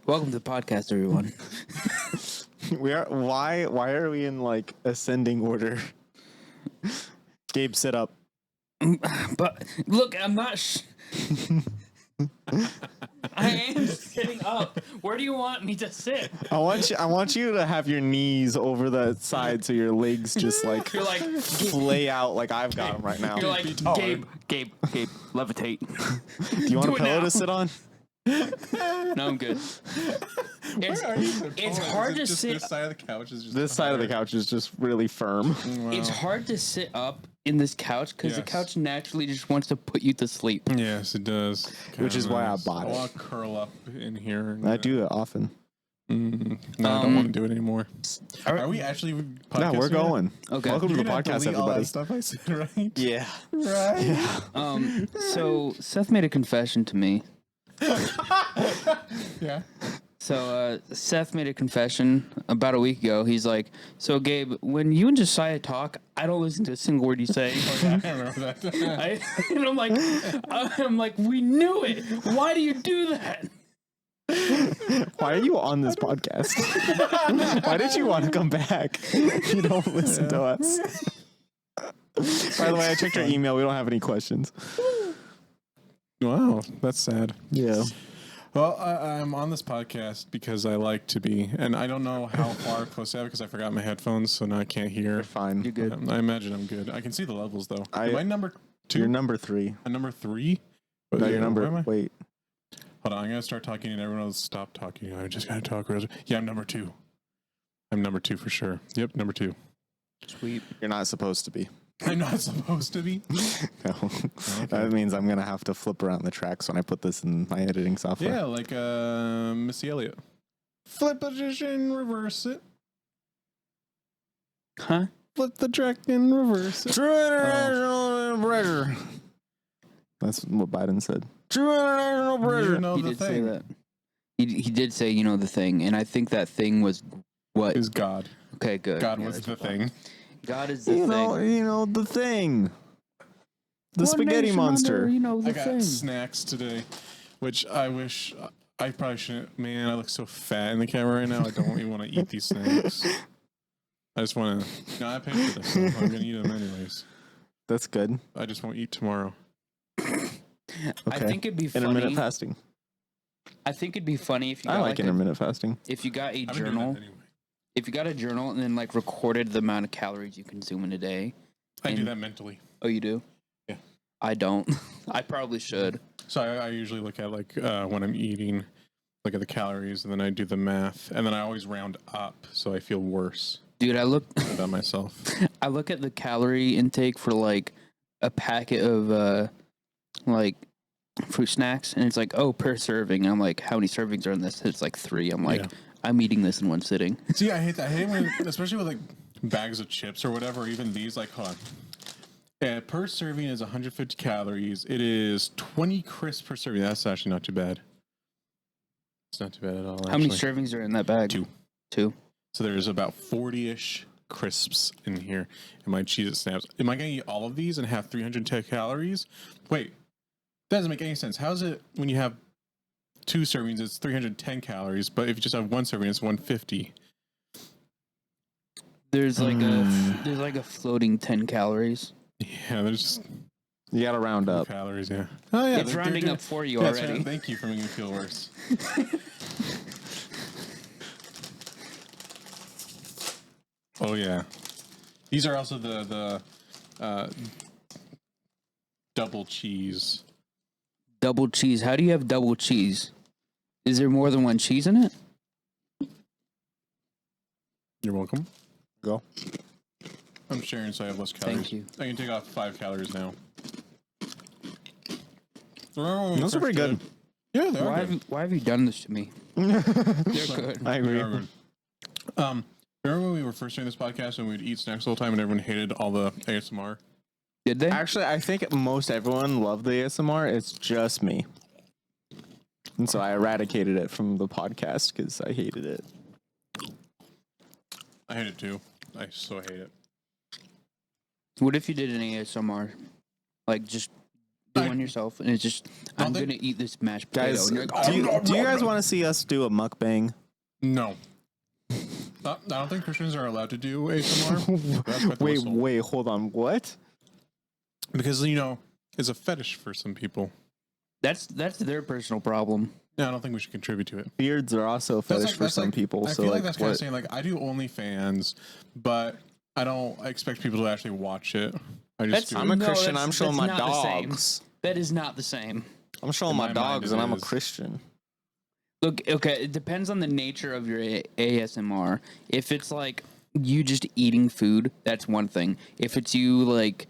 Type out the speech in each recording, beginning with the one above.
Welcome to the podcast, everyone. We are. Why are we in like ascending order? Gabe, sit up. But look, I'm not. I am sitting up. Where do you want me to sit? I want you to have your knees over the side so your legs just like You're like flay out like I've got them right now. You're like Gabe, levitate. Do you want do a it pillow now. to sit on? No, I'm good. It's hard to sit. This side of the couch is just This side of the couch is just really firm. Wow. It's hard to sit up in this couch because the Yes. couch naturally just wants to put you to sleep. Yes, it does. Which is why I Nice. bought I it. want to curl up in here. And, I do it often. No, I don't want to do it anymore. Are we actually? Yeah, we're podcasting going. Okay. Welcome to You're the gonna podcast, delete all everybody. that stuff I said, right? Yeah. Right. Yeah. So Seth made a confession to me. Yeah. So Seth made a confession about a week ago. He's like, "So Gabe, when you and Josiah talk, I don't listen to a single word you say." I remember that. And I'm like, we knew it. Why do you do that? Why are you on this podcast? Why did you want to come back? You don't listen to us. By the way, I checked our email. We don't have any questions. Wow, that's sad. Yeah. Well, I'm on this podcast because I like to be, and I don't know how far close I have because I forgot my headphones, so now I can't hear. You're fine. You're good. I imagine I'm good. I can see the levels though. I- Am I number 2? You're number 3. Number 3? No, Yeah, you're where am I? Wait. Hold on, I'm gonna start talking and everyone will stop talking. I just gotta talk. Yeah, I'm number 2. I'm number 2 for sure. Yep, number 2. Sweet. You're not supposed to be. I'm not supposed to be. No. That means I'm going to have to flip around the tracks when I put this in my editing software. Yeah, like Missy Elliott. Flip position, reverse it. Huh? Flip the track and reverse it. True international pressure. That's what Biden said. True international You pressure. know He the did say thing that. He did say, you know, the thing, and I think that thing was what? is God. Okay, good. God Yeah, was that's the what- thing. God is the You thing. know the thing. The One spaghetti nation monster. under, you know, the I got thing. snacks today, which I wish I probably shouldn't. Man, I look so fat in the camera right now. I don't even want to eat these snacks. I just want to. No, I paid for this. So I'm gonna eat them anyways. That's good. I just won't eat tomorrow. I think it'd be Intermittent funny. fasting. I think it'd be funny if you got I like intermittent fasting. if you got a I've been doing journal. that anyway. If you got a journal and then like recorded the amount of calories you consume in a day. I do And- that mentally. Oh, you do? Yeah. I don't. I probably should. So I usually look at like when I'm eating, look at the calories, and then I do the math, and then I always round up, so I feel worse Dude, I look about myself. I look at the calorie intake for like a packet of like fruit snacks and it's like, oh, per serving. And I'm like, how many servings are in this? It's like 3. I'm like, Yeah. I'm eating this in one sitting. See, I hate that. I hate when, especially with like bags of chips or whatever, or even these. Like, hold on. Per serving is 150 calories. It is 20 crisps per serving. That's actually not too bad. It's not too bad at all. How many actually. servings are in that bag? 2. 2. So there's about 40-ish crisps in here. And my Cheez-It Snaps. Am I going to eat all of these and have 310 calories? Wait, that doesn't make any sense. How is it when you have 2 servings, it's 310 calories, but if you just have 1 serving, it's 150? There's like a floating 10 calories. Yeah, there's just You got to round up. calories, yeah. Oh, yeah. It's rounding up for you That's already. right. Thank you for making me feel worse. Oh, yeah. These are also the double cheese. Double cheese. How do you have double cheese? Is there more than one cheese in it? You're welcome. Go. I'm sharing so I have less calories. Thank you. I can take off 5 calories now. Those are pretty good. Yeah, they are good. Why have you done this to me? They're good. I agree. They are good. Remember when we were first doing this podcast and we'd eat snacks all the time and everyone hated all the ASMR? Did they? Actually, I think most everyone loved the ASMR. It's just me. And so I eradicated it from the podcast because I hated it. I hate it too. I so hate it. What if you did an ASMR? Like just on yourself, and it's just I'm they- gonna eat this mashed potato. Guys, And you're like, do you guys want to see us do a mukbang? No. I don't think Christians are allowed to do ASMR. That's quite the whistle. Wait, hold on. What? Because, it's a fetish for some people. that's their personal problem. No, I don't think we should contribute to it. Beards are also a fetish for some people. I So feel like like, that's kind of what? saying, like, I do OnlyFans, but I don't expect people to actually watch it. I just do I'm a it. No, Christian. that's- I'm showing that's my not the same. dogs. That is not the same. I'm showing In my my mind, dogs, it and I'm a is. Christian. Look, okay, it depends on the nature of your ASMR. If it's like you just eating food, that's one thing. If it's you like,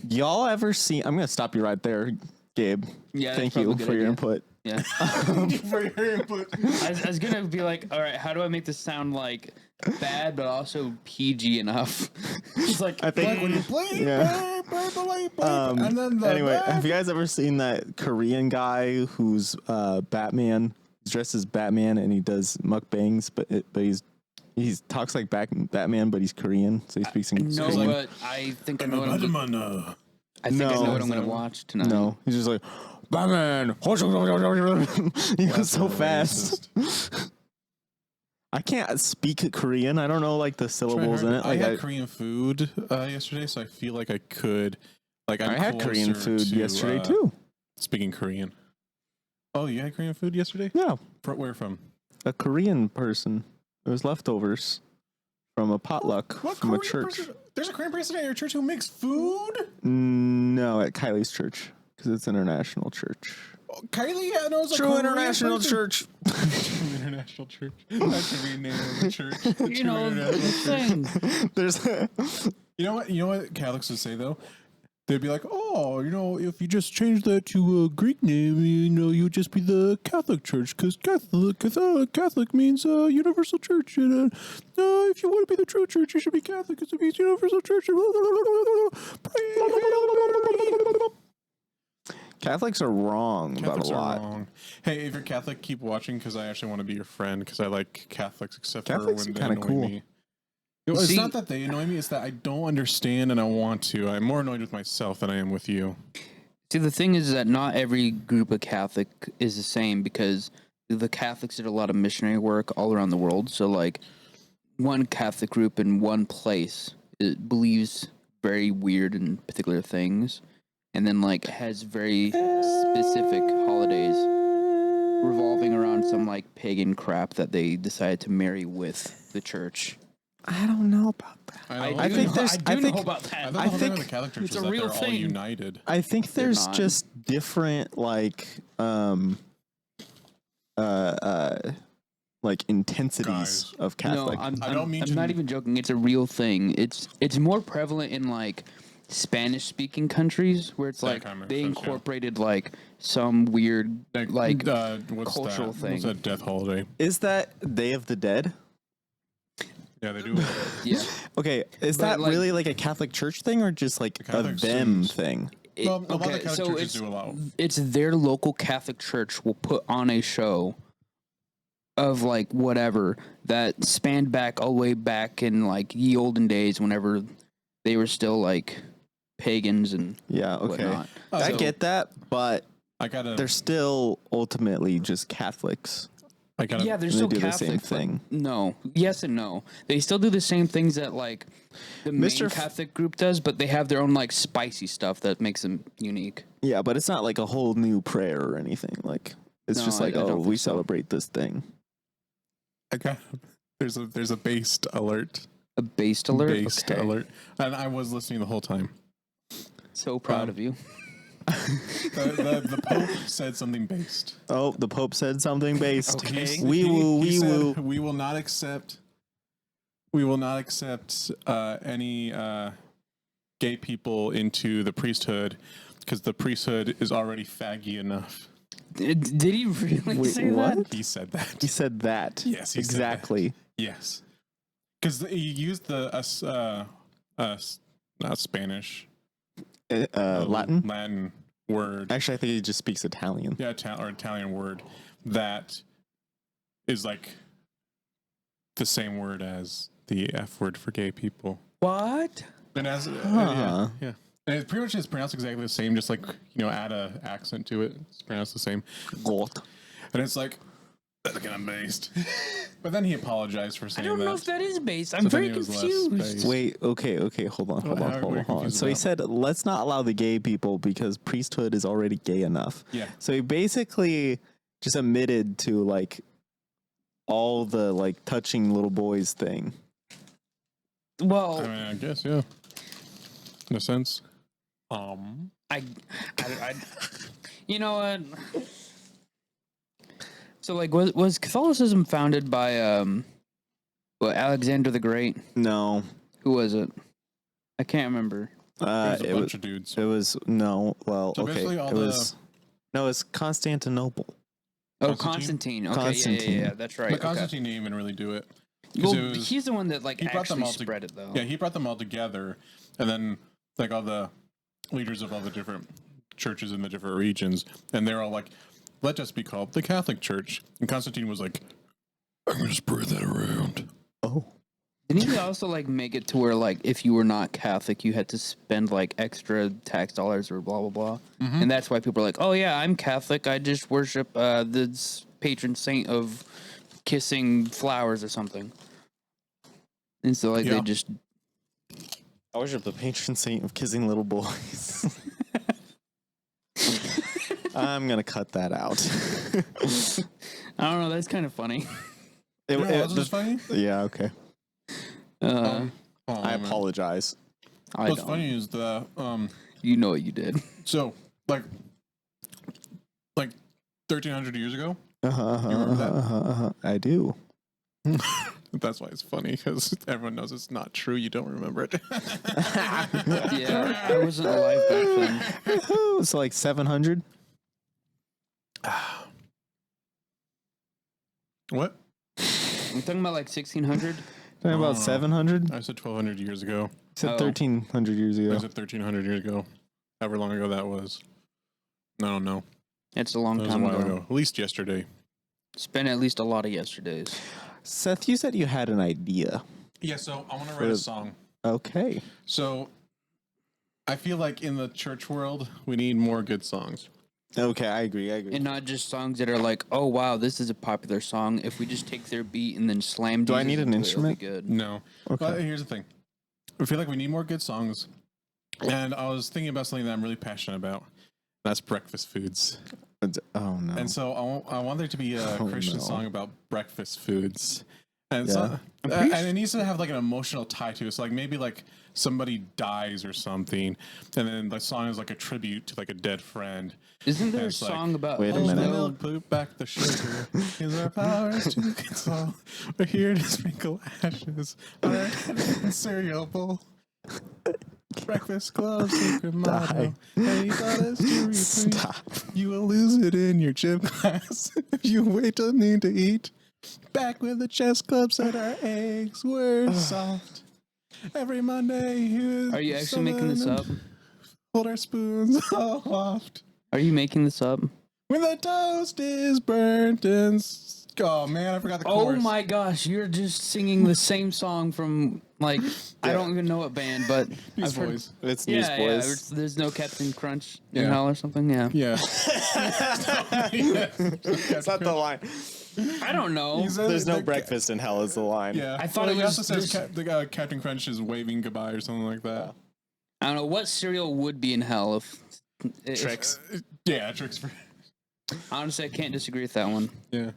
Y'all ever seen? I'm gonna stop you right there, Gabe. yeah, that's Thank probably you a good for your idea. input. Yeah, For your input. I was gonna be like, all right, how do I make this sound like bad but also PG enough? It's like I think Like when you play, Yeah. and then the Anyway, have you guys ever seen that Korean guy who's Batman? He's dressed as Batman and he does mukbangs, but he talks like Batman, but he's Korean, so he speaks in. no, Korean. but I think I know what I think I know No. what I'm gonna watch tonight. No, he's just like Batman. He goes so fast. I can't speak Korean. I don't know like the syllables in it. I Like had Korean food yesterday, so I feel like I could. Like I had Korean closer food to, yesterday too. Speaking Korean. Oh, you had Korean food yesterday? Yeah, Where from? a Korean person. It was leftovers from a potluck from a church. There's a Korean person at your church who makes food? No, at Kylie's church because it's international church. Oh, Kylie knows a True Korean international person. church. True international church. That should be the name of the church. The You True know, the International Church. thing. There's You know what Catholics would say though? They'd be like, oh, if you just change that to a Greek name, you would just be the Catholic Church, because Catholic means universal church, and if you want to be the true church, you should be Catholic, because it means universal church. Catholics are wrong Catholics about a are lot. wrong. Hey, if you're Catholic, keep watching, because I actually want to be your friend, because I like Catholics, except Catholics for when are they kinda annoy cool. me. It's See- not that they annoy me; it's that I don't understand and I want to. I'm more annoyed with myself than I am with you. See, the thing is that not every group of Catholic is the same because the Catholics did a lot of missionary work all around the world. So, like, one Catholic group in one place it believes very weird and particular things, and then like has very specific holidays revolving around some like pagan crap that they decided to marry with the church. I don't know about that. I think know. there's- I do think- know about that. I thought the I whole thing think with the Catholic Church it's is a that real they're all thing. united. I think there's not. just different like intensities Guys. of No, Catholic. I don't mean I'm to- not even joking. It's a real thing. It's more prevalent in like Spanish speaking countries where it's That like kind of they makes sense, yeah. incorporated like some weird like what's cultural that? thing. What's that death holiday? Is that Day of the Dead? Yeah, they do. yeah. Okay, is But, that like- really like a Catholic Church thing or just like a Catholics them is- thing? Well, a lot of the okay, Catholic so churches do allow. it's their local Catholic church will put on a show of like whatever that spanned back all the way back in like ye olden days whenever they were still like pagans and Yeah, okay. whatnot. I So- get that, but I gotta. they're still ultimately just Catholics. I gotta. Yeah, they're They still do the Catholic. same but thing. No, yes and no. They still do the same things that like the main Mr. F- Catholic group does, but they have their own like spicy stuff that makes them unique. Yeah, but it's not like a whole new prayer or anything. Like it's No, just I like, don't oh, think we so. celebrate this thing. I got. There's a based alert. A based alert. Based Okay. alert. And I was listening the whole time. So proud of you. The Pope said something based. Oh, the Pope said something based. Okay. Wee woo, He wee said, woo. We will not accept. We will not accept any gay people into the priesthood because the priesthood is already faggy enough. Did he really Wait, say what? that? He said that. He said that. Yes, he said that. exactly. Yes, because he used the not Spanish Latin. Latin word. Actually, I think he just speaks Italian. Yeah, or Italian word that is like the same word as the F word for gay people. What? And as Huh. yeah, And it pretty much is pronounced exactly the same, just like, add a accent to it. It's pronounced the same. Goat. And it's like, that's kind of based. But then he apologized for I saying don't know if that is based. I'm very then it was less confused. based. Wait, okay, hold on. What are you confused So he about? said, let's not allow the gay people because priesthood is already gay enough. Yeah. So he basically just admitted to like all the like touching little boys thing. Well, I mean, I guess, yeah. In a sense. I you know what? So like, was Catholicism founded by Alexander the Great? No. Who was it? I can't remember. There's a It bunch was, of dudes. it was no. Well, So okay. basically all It was no. It's Constantinople. Oh, Constantine? Constantine. Okay, Constantine. yeah, that's right. But Okay. Constantine didn't even really do it. 'Cause Well, it was- he's the one that like he brought them actually all to- spread it though. Yeah, he brought them all together, and then like all the leaders of all the different churches in the different regions, and they're all like, "Let us be called the Catholic Church." And Constantine was like, "I'm going to spread that around." Oh. Didn't he also like make it to where like if you were not Catholic, you had to spend like extra tax dollars or blah blah blah, and that's why people are like, "Oh yeah, I'm Catholic. I just worship the patron saint of kissing flowers or something." And so like Yeah. they just I worship the patron saint of kissing little boys. I'm gonna cut that out. I don't know. That's kind of funny. You know what else is funny? Yeah. Okay. Uh, Oh, I man. apologize. I What's don't. funny is the You know what you did. so like 1,300 years ago. Uh-huh, remember that? I do. That's why it's funny because everyone knows it's not true. You don't remember it. Yeah, I wasn't alive back then. It's like 700. What? I'm talking about like 1600. Talking about 700. I said 1,200 years ago. Said Oh. 1300 years I ago. said 1,300 years ago. However long ago that was. I don't know. It's a long That was a time while ago. ago. At least yesterday. It's been at least a lot of yesterdays. Seth, you said you had an idea. Yeah, so I want to What write a is- song. Okay. So I feel like in the church world, we need more good songs. Okay, I agree. And not just songs that are like, oh wow, this is a popular song. If we just take their beat and then slam. Do I Jesus need an into it, it'll be instrument? good. No. Okay. But here's the thing. I feel like we need more good songs. And I was thinking about something that I'm really passionate about. That's breakfast foods. Oh no. And so I want there to be a Oh, Christian no. song about breakfast foods. And Yeah. and it needs to have like an emotional tie to it. So like maybe like somebody dies or something, and then the song is like a tribute to like a dead friend. Isn't there a It's like, song about? wait a Hold the minute. milk, put back the sugar. Is our powers to console? We're here to sprinkle ashes on our cereal bowl. Breakfast club secret motto. Hey, brothers, to retreat. Stop. You will lose it in your gym class if you wait till noon to eat. Back with the chess club said our eggs were soft. Every Monday, Are you actually making this up? Hold our spoons aloft. Are you making this up? When the toast is burnt and oh man, I forgot the Oh chorus. my gosh, you're just singing the same song from like I don't even know what band, but Beast I've heard. Boys. It's Yeah, yeah. Newsboys. There's no Captain Crunch in Yeah. hell or something. Yeah. Yeah. It's not the line. I don't know. There's no breakfast in hell is the line. Yeah, I thought well, it he was also says just- the Captain Crunch is waving goodbye or something like that. I don't know what cereal would be in hell if Tricks. Yeah, tricks for Honestly, I can't disagree with that one. yeah.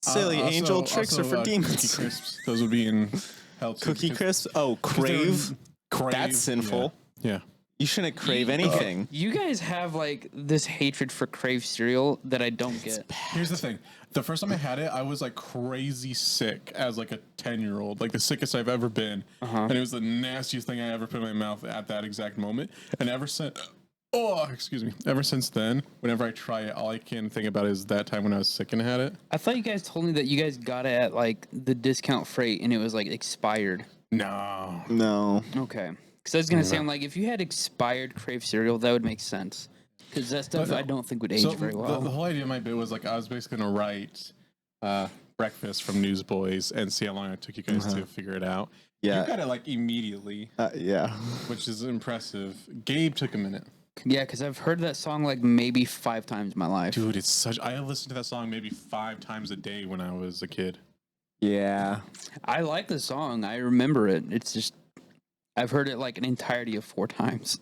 Silly Also- angel tricks are also, for demons. Cookie crisps. Those would be in hell too. Cookie because- crisp? Oh, because they're- crave? Crave. That's sinful. Yeah. You shouldn't crave anything. You guys have like this hatred for Crave cereal that I don't get. Here's the thing. The first time I had it, I was like crazy sick as like a 10-year-old, like the sickest I've ever been. And it was the nastiest thing I ever put in my mouth at that exact moment. And ever since, ever since then, whenever I try it, all I can think about is that time when I was sick and had it. I thought you guys told me that you guys got it at like the discount freight and it was like expired. No. No. Okay. Because I was gonna say, I'm like, if you had expired Crave cereal, that would make sense. Because that stuff I don't think would age So very the well. whole idea of my bit was like I was basically gonna write breakfast from Newsboys and see how long it took you guys to figure it out. Yeah. You got it like immediately, Yeah. which is impressive. Gabe took a minute. Yeah, because I've heard that song like maybe 5 times in my life. Dude, it's such. I listened to that song maybe 5 times a day when I was a kid. Yeah. I like the song. I remember it. It's just I've heard it like an entirety of 4 times.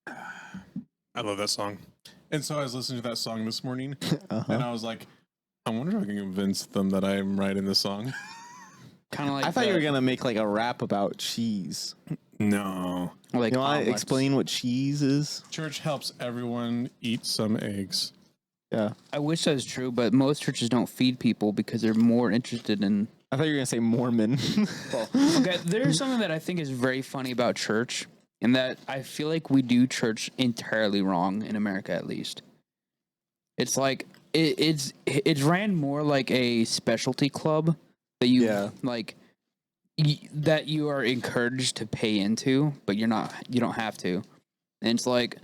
I love that song. And so I was listening to that song this morning, and I was like, I wonder if I can convince them that I'm writing this song. Kind of like I thought you were gonna make like a rap about cheese. No. like You want to omelets. explain what cheese is? Church helps everyone eat some eggs. Yeah. I wish that was true, but most churches don't feed people because they're more interested in. I thought you were gonna say Mormon. Well, okay, there's something that I think is very funny about church, and that I feel like we do church entirely wrong in America, at least. It's like it's ran more like a specialty club that you like that you are encouraged to pay into, but you don't have to. And it's like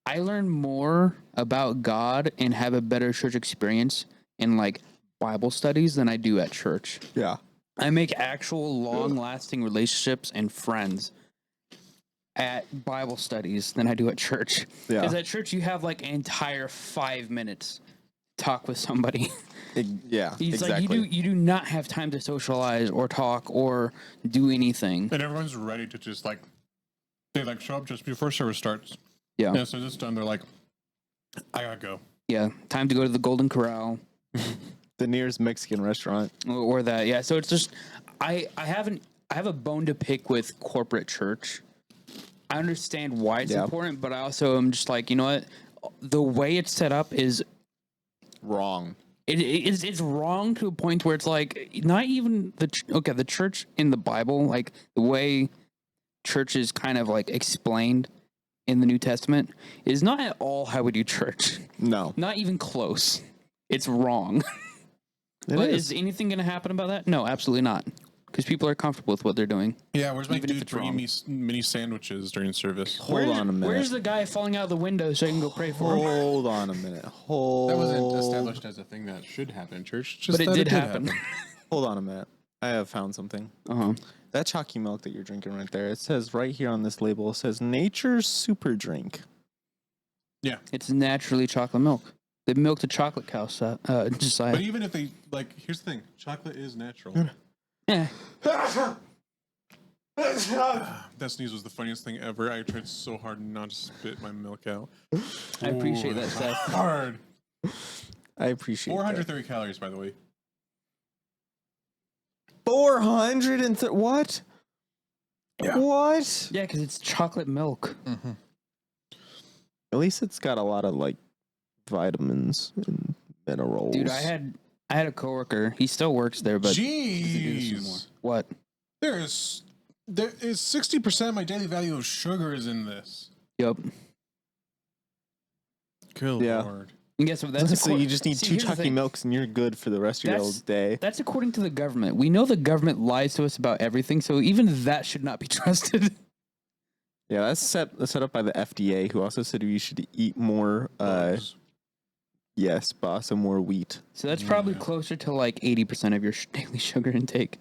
I learn more about God and have a better church experience in like Bible studies than I do at church. Yeah. I make actual long-lasting relationships and friends at Bible studies than I do at church. Yeah. Because at church you have like an entire 5 minutes to talk with somebody. Yeah. It's exactly. like you do not have time to socialize or talk or do anything. And everyone's ready to just like, they like show up just before service starts. Yeah. And so it's done. They're like, I gotta go. Yeah. Time to go to the Golden Corral. The nearest Mexican restaurant. Or that. Yeah. So it's just I have a bone to pick with corporate church. I understand why it's important, but I also am just like, you know what? The way it's set up is Wrong. It's wrong to a point where it's like not even the church in the Bible, like the way church is kind of like explained in the New Testament is not at all how we do church. No. Not even close. It's wrong. But is anything going to happen about that? No, absolutely not. Because people are comfortable with what they're doing. Yeah, where's my Even if dude it's bringing wrong. me mini sandwiches during service? Hold on a minute. Where's the guy falling out the window so I can go pray for him? Hold on a minute. Hold. That wasn't established as a thing that should happen in church. Just But it that did happen. Hold on a minute. I have found something. Uh-huh. That chalky milk that you're drinking right there, it says right here on this label, it says Nature's Super Drink. Yeah. It's naturally chocolate milk. They milked a chocolate cow, Josiah. But even if they, like, here's the thing chocolate is natural. Yeah. That sneeze was the funniest thing ever. I tried so hard not to spit my milk out. I appreciate that, Seth. Hard. I appreciate 430 calories, by the way. 430. What? Yeah. What? Yeah, because it's chocolate milk. At least it's got a lot of like vitamins and minerals. Dude, I had a coworker. He still works there, but Jeez. what? There is 60% of my daily value of sugar is in this. Yup. Good Yeah. Lord. And guess what? That's so you just need two here's the chalky thing. milks and you're good for the rest of your That's- day. That's according to the government. We know the government lies to us about everything, so even that should not be trusted. Yeah, that's set up by the FDA, who also said you should eat more. Yes, but also more wheat. So that's probably Yeah. closer to like 80% of your daily sugar intake.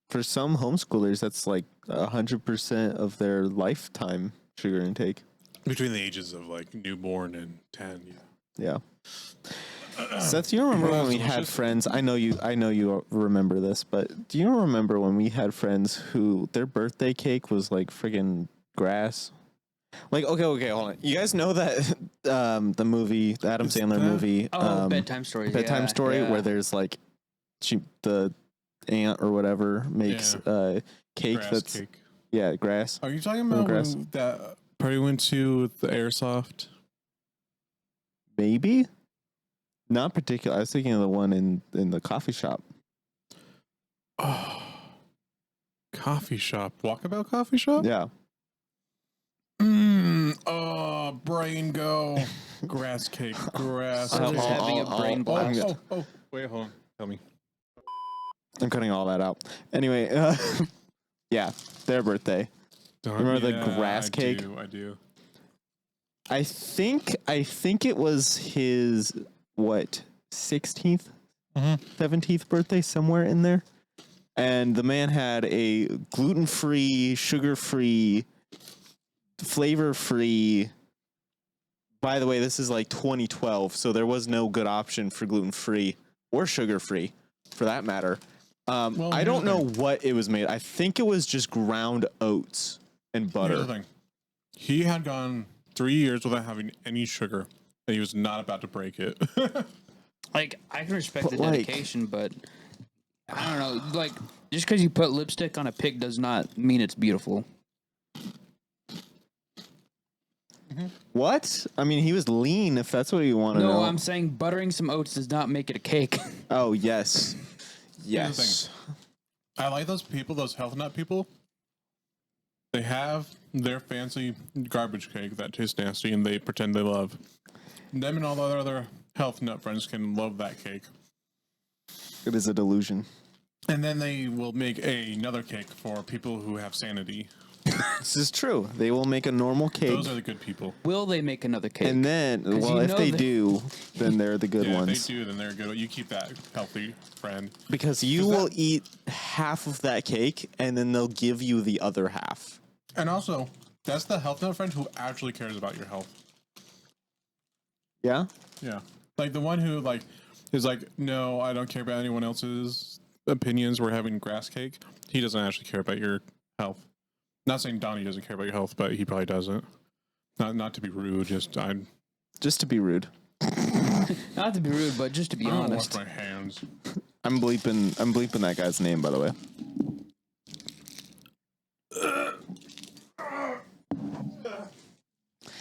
For some homeschoolers, that's like 100% of their lifetime sugar intake. Between the ages of like newborn and 10. Yeah. Yeah. Seth, do you remember when we had Delicious. friends? I know you remember this, but do you remember when we had friends who their birthday cake was like friggin' grass? Like, okay, hold on. You guys know that the movie, the Adam Sandler movie, Bedtime Story. Bedtime Story, yeah. where there's like the aunt or whatever makes cake Grass that's cake. grass. Are you talking about grass. when that party went to with the airsoft? Maybe. Not particular. I was thinking of the one in the coffee shop. Oh, coffee shop. Walkabout coffee shop? Yeah. Brain go. Grass cake. Grass So there's cake. having a brain blast. Wait, hold on. Tell me. I'm cutting all that out. Anyway, yeah, their birthday. Remember the grass cake? I do. I think it was his 16th, 17th birthday, somewhere in there. And the man had a gluten-free, sugar-free, flavor-free. By the way, this is like 2012, so there was no good option for gluten-free or sugar-free, for that matter. I don't know what it was made. I think it was just ground oats and butter. Here's the thing. He had gone 3 years without having any sugar, and he was not about to break it. Like, I can respect the dedication, but I don't know. Like, just because you put lipstick on a pig does not mean it's beautiful. What? I mean, he was lean, if that's what you want to know. No, I'm saying buttering some oats does not make it a cake. Oh, yes. Here's the thing. I like those people, those health nut people. They have their fancy garbage cake that tastes nasty, and they pretend they love. Them and all the other health nut friends can love that cake. It is a delusion. And then they will make another cake for people who have sanity. This is true. They will make a normal cake. Those are the good people. Will they make another cake? And then, well, if they do, then they're the good ones. If they do, then they're good. You keep that healthy friend. Because you will eat half of that cake, and then they'll give you the other half. And also, that's the health nut friend who actually cares about your health. Yeah? Yeah. Like the one who is like, no, I don't care about anyone else's opinions. We're having grass cake. He doesn't actually care about your health. Not saying Donnie doesn't care about your health, but he probably doesn't. Not to be rude, just to be rude. Not to be rude, but just to be honest. Wash my hands. I'm bleeping that guy's name, by the way.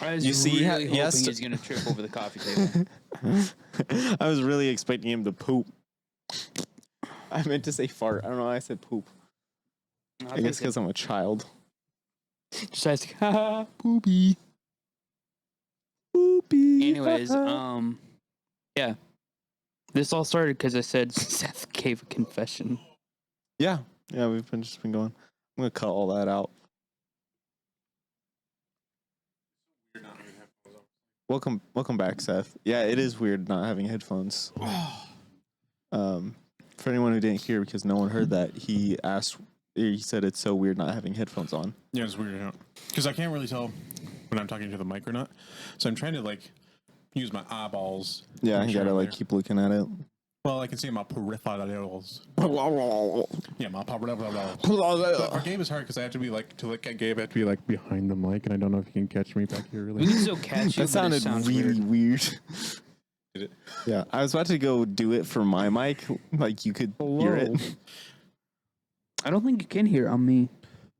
I was really hoping he's going to trip over the coffee table. I was really expecting him to poop. I meant to say fart. I don't know why I said poop. I guess because I'm a child. Just ask, haha, poopy. Poopy. Anyways, yeah. This all started because I said Seth gave a confession. Yeah, we've just been going. I'm gonna cut all that out. Welcome back, Seth. Yeah, it is weird not having headphones. For anyone who didn't hear, because no one heard that, he said it's so weird not having headphones on. Yeah, it's weird. Because I can't really tell when I'm talking to the mic or not. So I'm trying to use my eyeballs. Yeah, I gotta keep looking at it. Well, I can see my peripherals. Yeah, my peripherals. But for Gabe, it's hard because I have to be to look at Gabe, I have to be behind the mic, and I don't know if he can catch me back here. We can still catch you. That sounded really weird. Did it? Yeah, I was about to go do it for my mic, you could hear it. I don't think you can hear on me.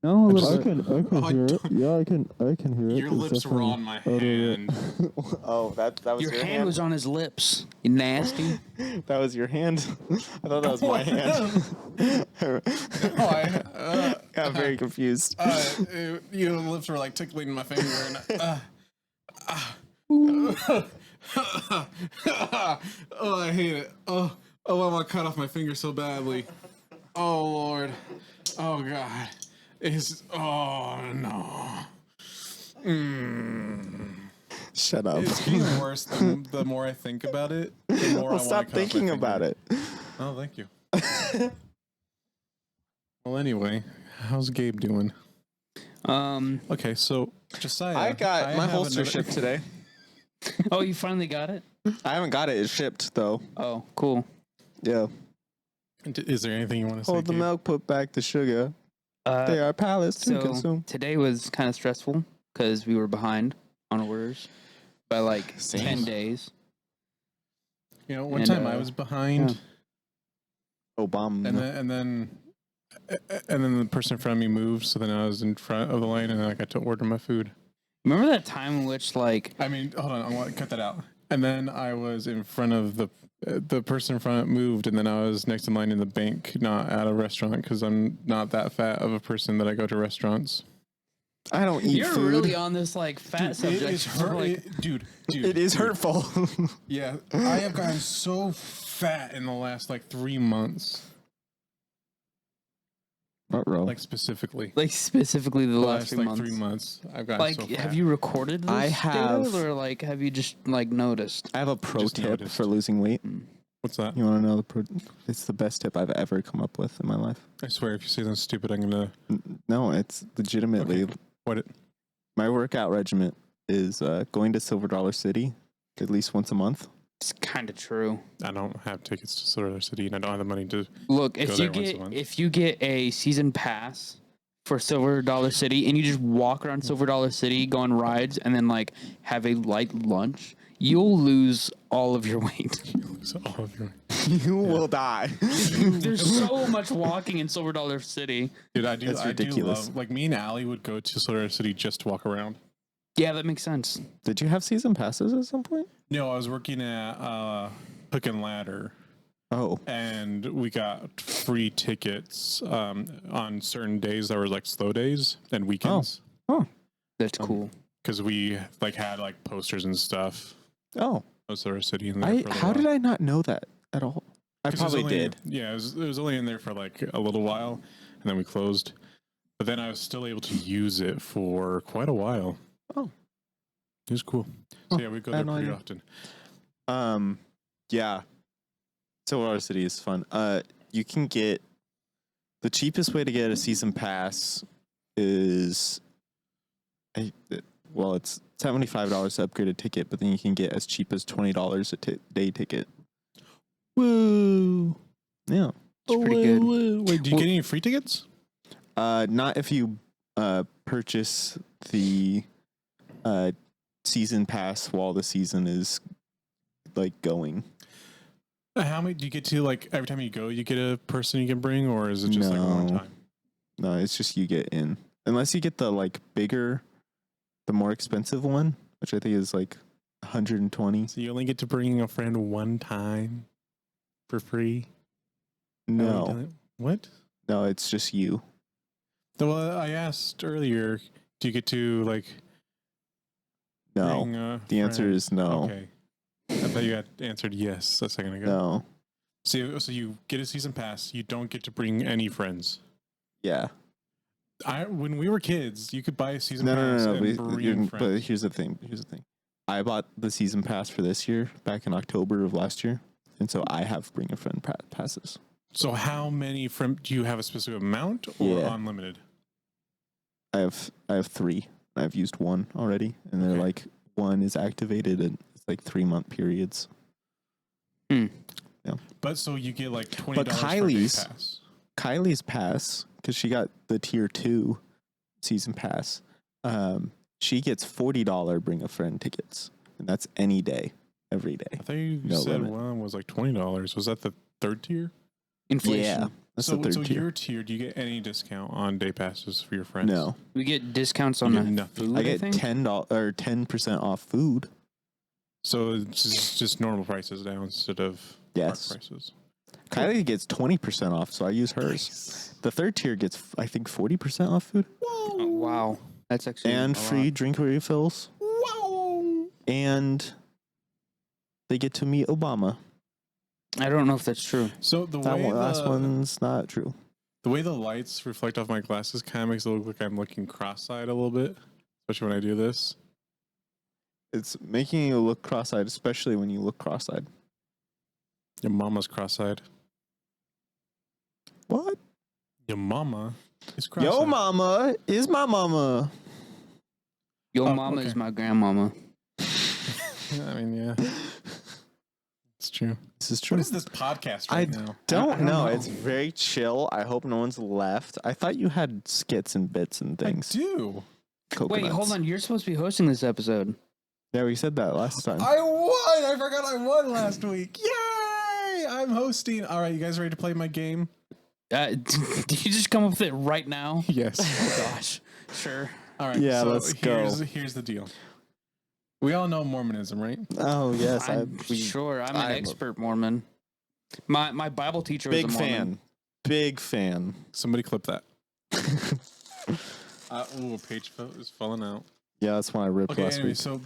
No, I can hear it. Yeah, I can hear it. Your lips were on my hand. Oh, that was your hand was on his lips. You nasty. That was your hand. I thought that was my hand. Got very confused. Your lips were tickling my finger. Oh, I hate it. Oh, I want to cut off my finger so badly. Oh, Lord. Oh, God. Oh, no. Shut up. It's getting worse the more I think about it. The more I stop thinking about it. Oh, thank you. Well, anyway, how's Gabe doing? Okay, so Josiah, I got my holster shipped today. Oh, you finally got it? I haven't got it. It's shipped though. Oh, cool. Yeah. Is there anything you want to say? Hold the milk, put back the sugar. They are pallets to consume. Today was kind of stressful because we were behind on orders by 10 days. One time I was behind. Obama. And then the person in front of me moved, so then I was in front of the line, and then I got to order my food. Remember that time in which hold on, I want to cut that out. And then I was in front of the person in front moved, and then I was next in line in the bank, not at a restaurant, because I'm not that fat of a person that I go to restaurants. I don't eat You're food. really on this fat subject. Dude, it is hurtful. Yeah, I have gotten so fat in the last 3 months. Specifically. Specifically the last 3 months. 3 months. I've gotten so fat. Have you recorded this? I have. Data, or have you just noticed? I have a pro tip for losing weight. What's that? You want to know it's the best tip I've ever come up with in my life. I swear, if you say something stupid, I'm gonna. No, it's legitimately What it? my workout regimen is going to Silver Dollar City at least once a month. It's kind of true. I don't have tickets to Silver City, and I don't have the money to. Look, Go if there you once a get month. if you get a season pass for Silver Dollar City and you just walk around Silver Dollar City, go on rides, and then like have a light lunch, you'll lose all of your weight. So all of your. You will die. There's so much walking in Silver Dollar City. Dude, I do. That's I ridiculous. do love. Like me and Allie would go to Silver City just to walk around. Yeah, that makes sense. Did you have season passes at some point? No, I was working at Hook and Ladder, Oh, and we got free tickets on certain days that were like slow days and weekends That's cool. because we like had like posters and stuff. oh. Of Silver City in there. How did I not know that at all? I probably did. Yeah, it was only in there for like a little while, and then we closed. But then I was still able to use it for quite a while. Oh, it was cool. So yeah, we go I there had no pretty idea. often. Yeah. Silver Dollar City is fun. You can get the cheapest way to get a season pass is, it's $75 to upgrade a ticket, but then you can get as cheap as $20 a day ticket. Woo! Yeah. It's pretty good. Wait, do you get any free tickets? Not if you purchase the season pass while the season is like going. How many do you get to? Like every time you go, you get a person you can bring, or is it just like one No. time? No, it's just you get in. Unless you get the like bigger, the more expensive one, which I think is like 120. So you only get to bring a friend one time for free. No, What? no, it's just you. Well, I asked earlier. Do you get to like? No, Bring a the answer friend? is no. Okay. I thought you had answered yes a second ago. No. So you get a season pass. You don't get to bring any friends. Yeah. When we were kids, you could buy a season No, pass no. and bring But friends. here's the thing. I bought the season pass for this year back in October of last year, and so I have bring a friend passes. So how many friends do you have? A specific amount or Yeah. unlimited? I have 3. I've used 1 already, and they're Okay. like 1 is activated, and it's like 3-month periods. But so you get like $20 But per day Kylie's- pass. Kylie's pass, because she got the tier 2 season pass, she gets $40 bring a friend tickets, and that's any day, every day. I thought you No said limit. one was like $20. Was that the third tier? Inflation. Yeah, that's so the 3rd so tier. your tier, do you get any discount on day passes for your friends? No, We get discounts on You the get nothing. food, I I get think. $10 or 10% off food. So it's just normal prices now instead of park Yes, prices. Kylie gets 20% off, so I use hers. The 3rd tier gets, I think, 40% off food Oh, wow. That's actually and a free lot. drink refills, Wow. and they get to meet Obama. I don't know if that's true. So the That way last one's not true. the way the lights reflect off my glasses kind of makes it look like I'm looking cross-eyed a little bit, especially when I do this. It's making you look cross-eyed, especially when you look cross-eyed. Your mama's cross-eyed. What? Your mama is cross-eyed. Yo, mama is my mama. Yo, Oh, mama okay. is my grandmama. I mean, yeah, it's true. This is true. What is this podcast I right now? don't I don't know. know. It's very chill. I hope no one's left. I thought you had skits and bits and things. I do. Wait, hold on. You're supposed to be hosting this episode. Yeah, we said that last time. I won! I forgot I won last week. Yay! I'm hosting. All right, you guys ready to play my game? Did you just come up with it right now? Yes. Oh, gosh. Sure. All right. Yeah, so let's go. Here's the deal. We all know Mormonism, right? Oh yes, I'm sure. I'm an I'm a expert Mormon. My Bible teacher was big a Mormon. fan. Big fan. Somebody clip that. A page is falling out. Yeah, that's one I ripped Okay, last anyway, week. so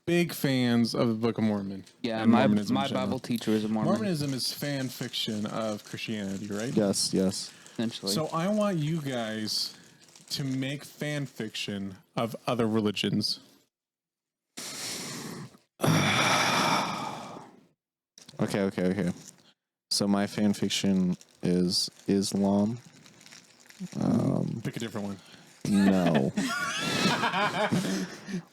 big fans of the Book of Mormon. Yeah, and my Mormonism in general. Bible teacher was a Mormon. Mormonism is fan fiction of Christianity, right? Yes, yes. Essentially. So I want you guys to make fan fiction of other religions. Okay. So my fan fiction is Islam. Pick a different one. No.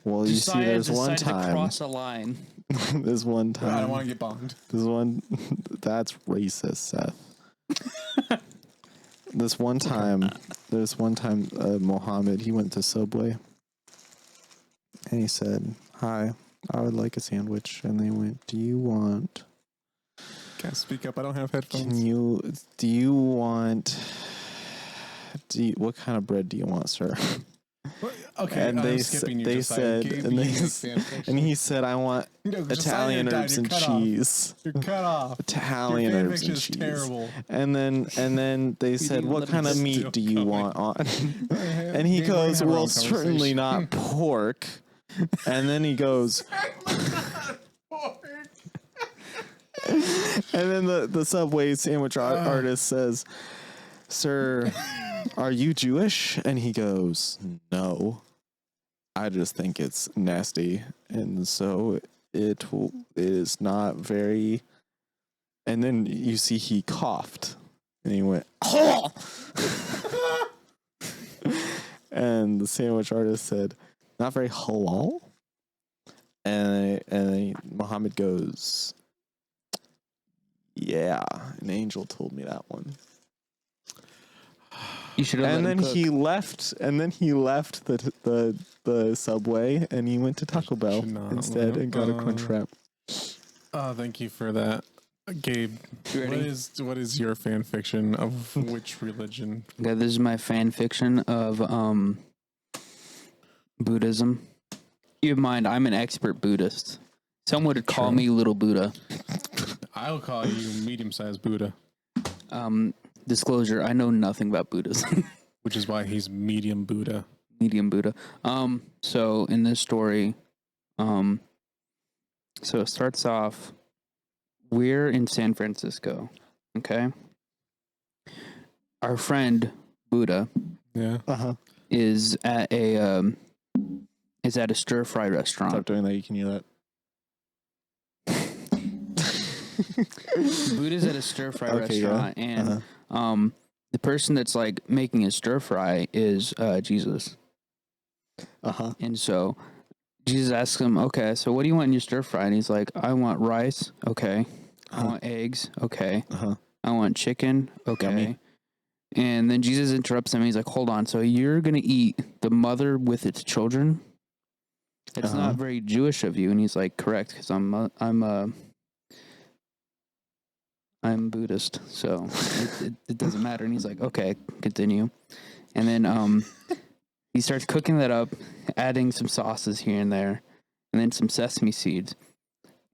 Well, you see, Josiah there's one decided to time. cross a line. There's one time. I don't want to get bombed. There's one. That's racist, Seth. This one time, Mohammed, he went to Subway, and he said, "Hi, I would like a sandwich." And they went, "Do you want? Can't speak up. I don't have headphones. What kind of bread do you want, sir?" Okay, And I'm skipping you. Josiah. Gabe, you make fan fiction. and he said, "I want No, Josiah, Italian you're done. herbs You're and cut off. cheese." You're cut off. Italian Your fan herbs fiction and is cheese. terrible. And then they said, didn't "What let kind him of meat still do you going. want on?" And he Gabe, we're gonna goes, have our "Well, own certainly conversation. not pork." And then he goes, and then the Subway sandwich artist says, "Sir, are you Jewish?" And he goes, "No, I just think it's nasty, and so it is not very." And then you see he coughed, and he went, "Oh!" And the sandwich artist said, "Not very halal." And Muhammad goes, "Yeah, an angel told me that one." You should have. And then let him cook. he left. And then he left the Subway, and he went to Taco Bell Should not instead and got a Crunch Wrap. Oh, thank you for that, Gabe. You ready? What is your fan fiction of which religion? Okay, this is my fan fiction of Buddhism. Keep in mind, I'm an expert Buddhist. Some would call me Little Buddha. I'll call you medium-sized Buddha, Disclosure: I know nothing about Buddhism. which is why he's medium Buddha. Medium Buddha. So in this story, so it starts off. We're in San Francisco. Okay. Our friend Buddha Yeah. is at a stir fry restaurant. Stop doing that. You can hear that. Buddha's at a stir fry Okay, yeah. restaurant, and the person that's like making a stir fry is Jesus. And so Jesus asks him, "Okay, so what do you want in your stir fry?" And he's like, "I want rice, okay. I want eggs, okay. I want chicken, okay." Yummy. And then Jesus interrupts him. And he's like, "Hold on. So you're gonna eat the mother with its children? It's not very Jewish of you." And he's like, "Correct, because I'm Buddhist, so it doesn't matter." And he's like, "Okay, continue." And then he starts cooking that up, adding some sauces here and there, and then some sesame seeds.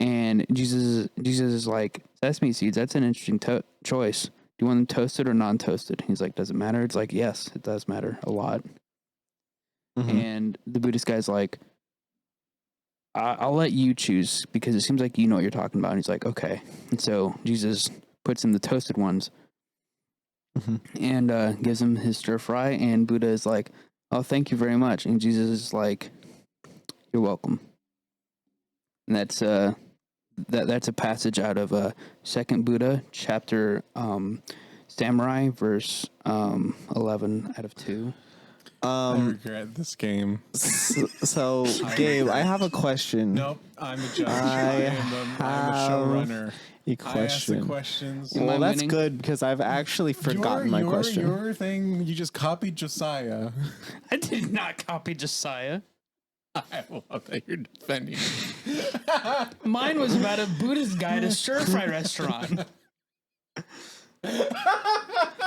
And Jesus is like, "Sesame seeds, that's an interesting choice. Do you want them toasted or non-toasted?" He's like, "Does it matter?" It's like, "Yes, it does matter a lot." And the Buddhist guy's like, I'll let you choose because it seems like you know what you're talking about." And he's like, "Okay." And so Jesus puts in the toasted ones and gives him his stir fry. And Buddha is like, "Oh, thank you very much." And Jesus is like, "You're welcome." And that's a passage out of Second Buddha, chapter Samurai, verse 11 out of 2. I regret this game. So Gabe, I have a question. Nope, I'm the judge. I'm the showrunner. A I ask the question. questions. Am I Well, that's winning? good because I've actually forgotten my question. Your thing, you just copied Josiah. I did not copy Josiah. I love that you're defending. Mine was about a Buddhist guy at a stir fry restaurant.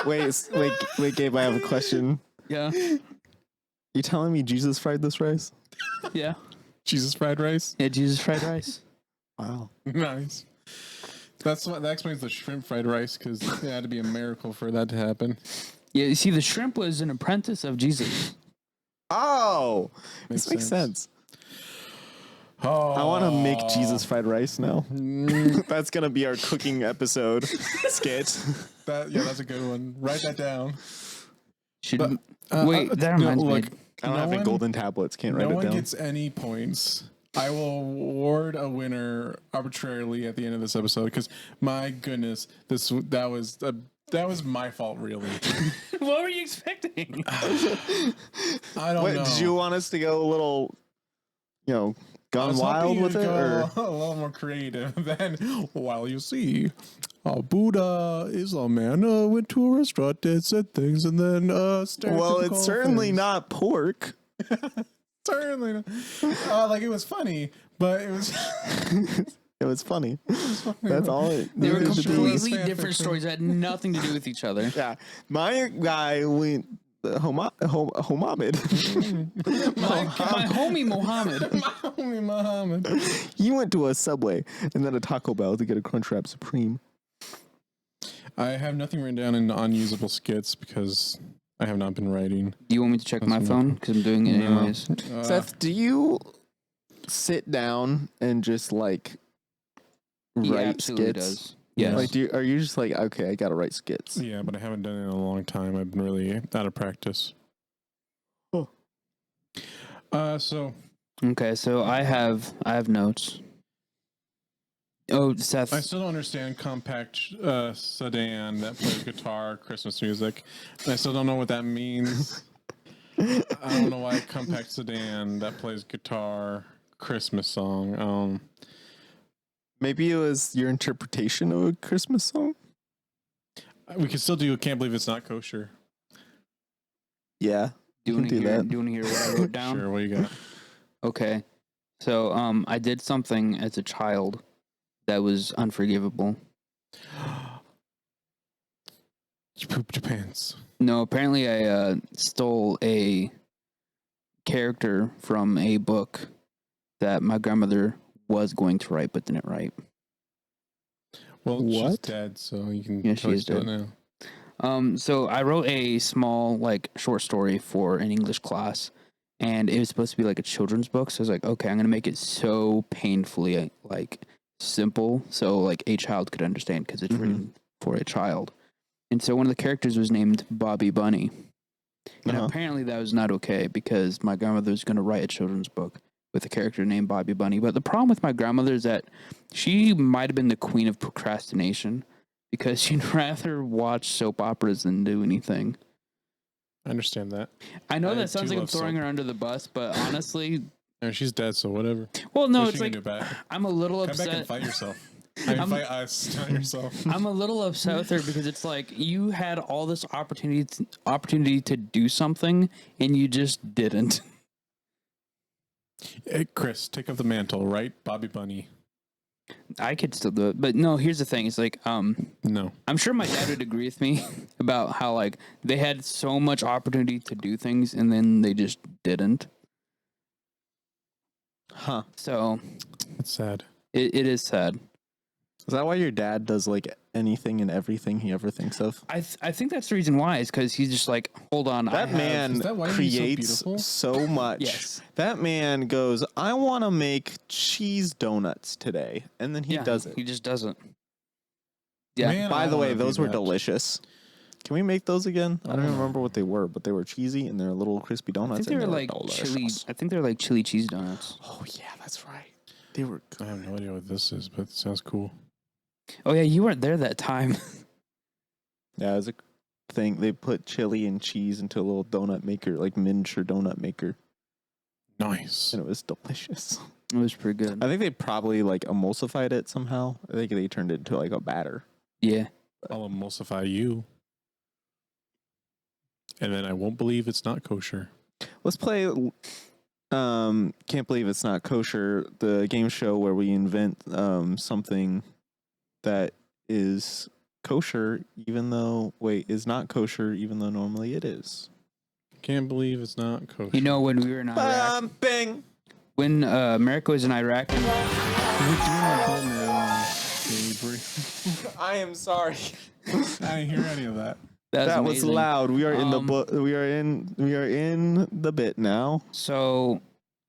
Wait, Gabe, I have a question. Yeah. You telling me Jesus fried this rice? Yeah. Jesus fried rice. Yeah, Jesus fried rice. Wow. Nice. That explains the shrimp fried rice because it had to be a miracle for that to happen. Yeah, you see, the shrimp was an apprentice of Jesus. Oh, this makes sense. Oh, I want to make Jesus fried rice now. That's gonna be our cooking episode skit. that's a good one. Write that down. Wait, that reminds me. look, I don't have any golden tablets. Can't write No it one down. gets any points I will award a winner arbitrarily at the end of this episode because my goodness, that was my fault, really. What were you expecting? I don't know. Did you want us to go a little, I gone was wild hoping with you'd it? go Or a little more creative than while you see. Buddha is a man went to a restaurant and said things and then well, it's certainly not pork. certainly not. Like it was funny, but it was It was funny. That's all it They were needed to be. completely different stories that had nothing to do with each other. Yeah, my guy went Mohammed. My homie Mohammed. He went to a Subway and then a Taco Bell to get a Crunchwrap Supreme. I have nothing written down in unusable skits because I have not been writing. Do you want me to check my phone? Because I'm doing it No. anyways. Seth, do you sit down and just like He write absolutely skits? does. Yes. Like, are you just like, okay, I gotta write skits? Yeah, but I haven't done it in a long time. I've been really out of practice. Oh. So Okay, so I have notes. Oh, Seth. I still don't understand compact sedan that plays guitar, Christmas music. I still don't know what that means. I don't know why compact sedan that plays guitar, Christmas song. Maybe it was your interpretation of a Christmas song. We could still do. Can't believe it's not kosher. Yeah, do you can want to do hear? that. Do you want to hear what I wrote down? Sure. What do you got? Okay. So I did something as a child that was unforgivable. You pooped your pants. No, apparently I stole a character from a book that my grandmother was going to write but didn't write. Well, she's What? dead, so you can. Yeah, she totally is steal it dead. now. So I wrote a small short story for an English class, and it was supposed to be like a children's book. So I was like, okay, I'm gonna make it so painfully simple, so a child could understand because it's written for a child. And so one of the characters was named Bobby Bunny, and apparently that was not okay because my grandmother was gonna write a children's book with a character named Bobby Bunny. But the problem with my grandmother is that she might have been the queen of procrastination, because she'd rather watch soap operas than do anything. I understand that. I know I that sounds do like I'm love throwing soap. her under the bus, but honestly, And she's dead, so whatever. well, no, What it's you like gonna do back? I'm a little Come back and upset. fight yourself. I mean, fight us, not yourself. I'm a little upset with her because it's like you had all this opportunity to do something and you just didn't. Hey, Chris, take up the mantle, right? Bobby Bunny. I could still do it, but no. Here's the thing: it's like No. I'm sure my dad would agree with me about how they had so much opportunity to do things and then they just didn't. Huh? So That's sad. it is sad. Is that why your dad does anything and everything he ever thinks of? I think that's the reason why is because he's just like, hold on, That man is that why he's so creates beautiful? so much. Yes. That man goes, I want to make cheese donuts today. And then he does it. He just doesn't. Yeah. Man, By I the way, wanna be those were that. delicious. Can we make those again? I don't remember what they were, but they were cheesy and they're little crispy I donuts. think they and were like chili. delicious. I think they're like chili cheese donuts. Oh, yeah, that's right. They were I have no idea what this is, but it sounds cool. Oh yeah, you weren't there that time. Yeah, it was a thing. They put chili and cheese into a little donut maker, like miniature donut maker, Nice. and it was delicious. It was pretty good. I think they probably emulsified it somehow. I think they turned it into a batter. Yeah. I'll emulsify you. And then I won't believe it's not kosher. Let's play. Can't believe it's not kosher. The game show where we invent something that is kosher, is not kosher, even though normally it is. Can't believe it's not kosher. You know when we were in Iraq, Bing. when America was in Iraq, and I am sorry. I didn't hear any of that. That was amazing. loud. We are in the Um, book. We are in the bit now. So,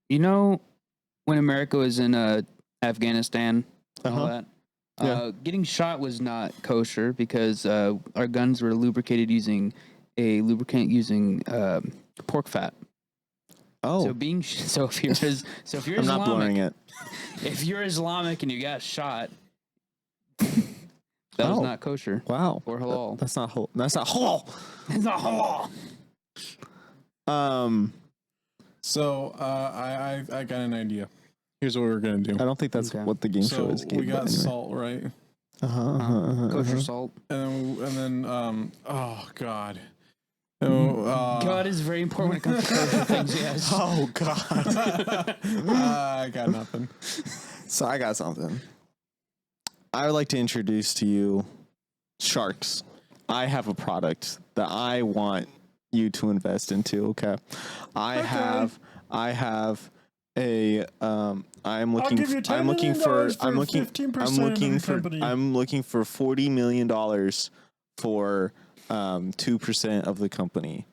when America was in Afghanistan, and all that. Getting shot was not kosher because our guns were lubricated using a lubricant using pork fat. Oh, So if you're I'm not blurring Islamic, it. if you're Islamic and you got shot, that was Oh. not kosher Wow. or halal. That's not halal. That's not halal. It's not halal. So I got an idea. Here's what we're gonna do. I don't think that's Okay. what the game show So is. we got salt, right? Kosher salt. And then oh god. God is very important when it comes to kosher things. Yes. Oh God. I got nothing. So I got something. I would like to introduce to you sharks. I have a product that I want you to invest into. Okay. I have a I'm looking give you $10 I'm looking million for for I'm looking 15% I'm looking of the for company. I'm looking for $40 million for 2% of the company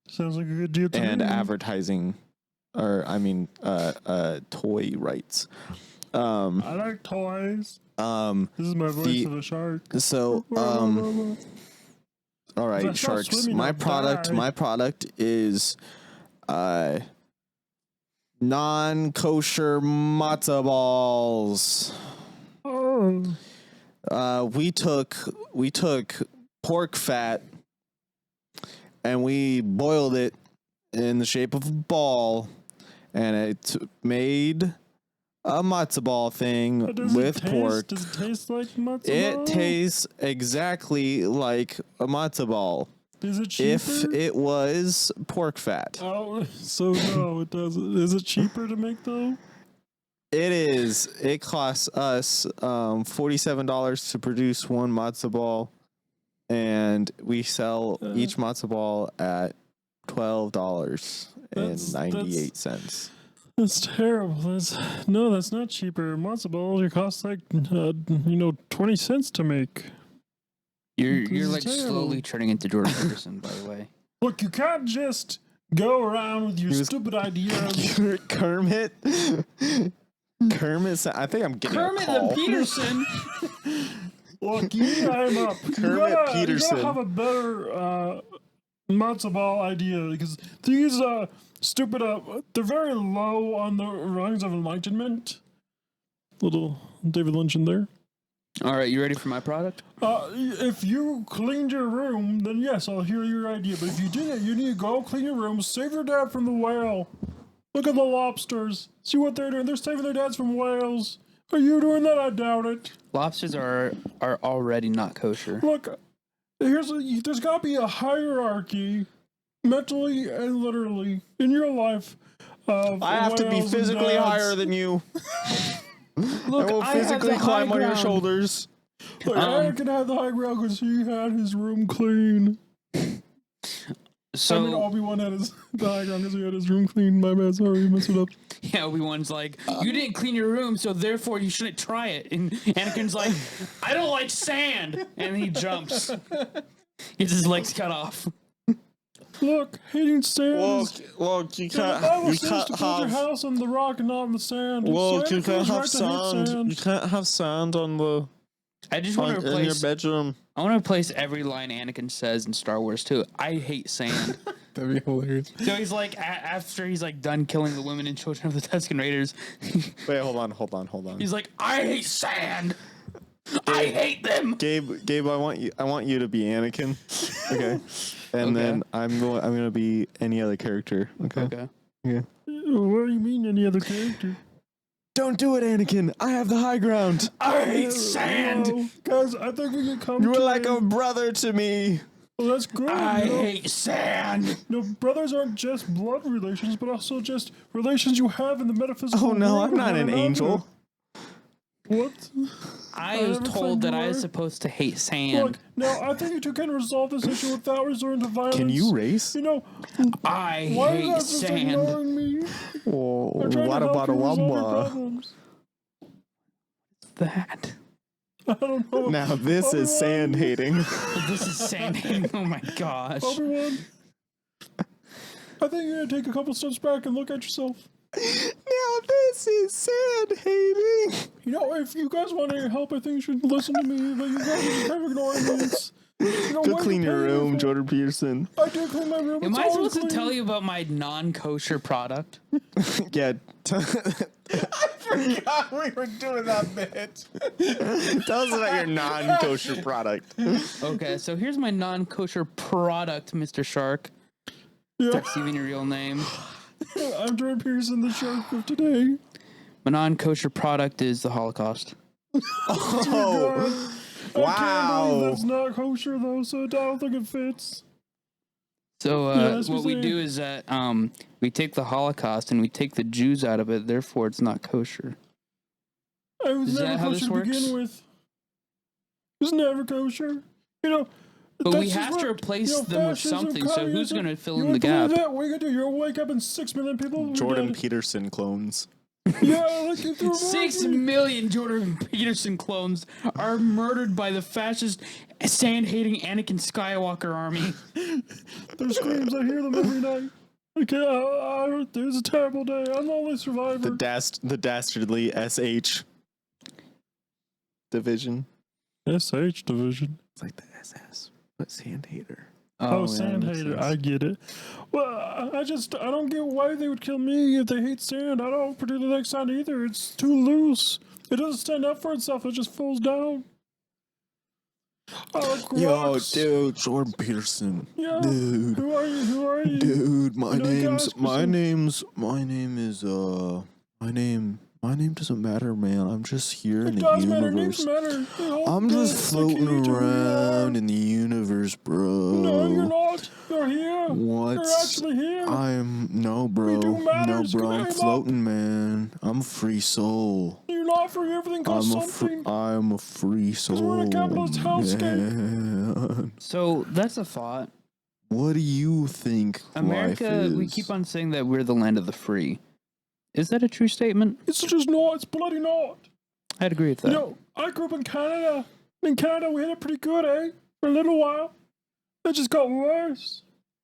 Sounds like a good deal to and me. advertising, or I mean toy rights. I like toys. This is my voice of a shark. So all right, That's not sharks. swimming, My I'll die. product is non-kosher matzo balls. Oh, We took pork fat and we boiled it in the shape of a ball, and it made a matzo ball thing with pork. Does it taste like matzo It ball? tastes exactly like a matzo ball Is it cheaper? if it was pork fat. Oh, so no, it doesn't. Is it cheaper to make though? It is. It costs us $47 to produce one matzo ball, and we sell each matzo ball at $12.98. That's terrible. That's not cheaper. Matzo balls, it costs like 20 cents to make. You're This is like terrible. slowly turning into Jordan Peterson, by the way. Look, you can't just go around with your stupid ideas. Kermit. Kermit. I think I'm getting a Kermit call. the Peterson. Look, you need to aim up. Kermit You Peterson. gotta have a better matzo ball idea, because these stupid they're very low on the rungs of enlightenment. Little David Lynch in there. All right, you ready for my product? If you cleaned your room, then yes, I'll hear your idea. But if you didn't, you need to go clean your room, save your dad from the whale. Look at the lobsters. See what they're doing. They're saving their dads from whales. Are you doing that? I doubt it. Lobsters are already not kosher. Look, there's got to be a hierarchy, mentally and literally, in your life. Of I have to be whales and physically dads. higher than you. Look, I will physically climb on your shoulders. Look, Anakin had the high ground because he had his room clean. So I mean, Obi-Wan had the high ground because he had his room clean. My bad, sorry, messed it up. yeah, Obi-Wan's like, you didn't clean your room, so therefore you shouldn't try it. And Anakin's like, I don't like sand, and he jumps. Gets his legs cut off. Look, hating sand. Look, you The can't. Bible You says can't to build your have. house on the rock and not on the sand. Look, So you can't Anakin's have right to hate sand. You can't have sand on the I just want to in your replace. bedroom. I want to replace every line Anakin says in Star Wars too. I hate sand. That'd be hilarious. So he's like, after he's like done killing the women and children of the Tusken Raiders, Wait, hold on. he's like, I hate sand. I hate them. Gabe, I want you to be Anakin. Okay. And then I'm going to be any other character. Okay. Okay. Yeah. What do you mean, any other character? Don't do it, Anakin. I have the high ground. I hate sand. Guys, I think we can come You were to like a brother to me. Well, that's good. I hate sand. Brothers aren't just blood relations, but also just relations you have in the metaphysical Oh no, world I'm with not one an another. angel. What? I was never told said that you I was were. supposed to hate sand. Look, now I think you two can resolve this issue without resorting to violence. Can you race? You know, I why are you hate guys just sand. ignoring me? Oh, I'm trying what to help about a you resolve your wamba? problems. That. I don't know. Now this is Obi-Wan. sand hating. This is sand hating. Oh my gosh. Obi-Wan, I think you're gonna take a couple steps back and look at yourself. Now this is sand hating. You know, if you guys want any help, I think you should listen to me. But you guys are just kind of ignoring me. No, Go why clean you your paying me room, for- Jordan Peterson. I do clean my room. Am it's I always supposed to clean. tell you about my non-kosher product? Yeah. God, we were doing that bit. Tell us about your non-kosher product. Okay, so here's my non-kosher product, Mr. Shark. Yeah. That's even your real name. I'm Jordan Pearson, the shark of today. My non-kosher product is the Holocaust. Oh, I can't wow. believe that's not kosher though, so I don't think it fits. So Yeah, that's what we do is that we take the Holocaust and we take the Jews out of it. Therefore, it's not kosher. I was Is never that how kosher this to works? begin with. It was never kosher. You know. But that's we just have to what- replace them with fascism, something. So who's communism, going to fill you in the won't believe gap? That? What are you gonna do? You'll wake up and 6 million people. will be Jordan dead. Peterson clones. Yeah, like you threw 6 million Jordan Peterson clones are murdered by the fascist, sand-hating Anakin Skywalker army. Their screams. I hear them every night. Okay, it was a terrible day. I'm the only survivor. The dastardly SH division. SH division. It's like the SS, but sand hater. Oh, yeah, sand makes hater. sense. I get it. Well, I don't get why they would kill me if they hate sand. I don't particularly like sand either. It's too loose. It doesn't stand up for itself. It just falls down. I like Yo, rocks. dude, Jordan Peterson. Yeah. Dude. Who are you? Who are you? Dude, my You know, name doesn't matter, man. I'm just here in It the does matter. Names universe. matter. They all- I'm they- just they floating key to who you around are. in the universe, bro. No, you're not. You're here. What? You're actually here. No, bro. do No, matters. bro. I'm Climb up. floating, man. I'm a free soul. You're not for everything costs something. I'm a free soul. we're in a capitalist hellscape. man. So that's a thought. What do you think America, life is? we keep on saying that we're the land of the free. Is that a true statement? It's just not. It's bloody not. I'd agree with that. You know, I grew up in Canada. In Canada, we had it pretty good, eh? For a little while. It just got worse.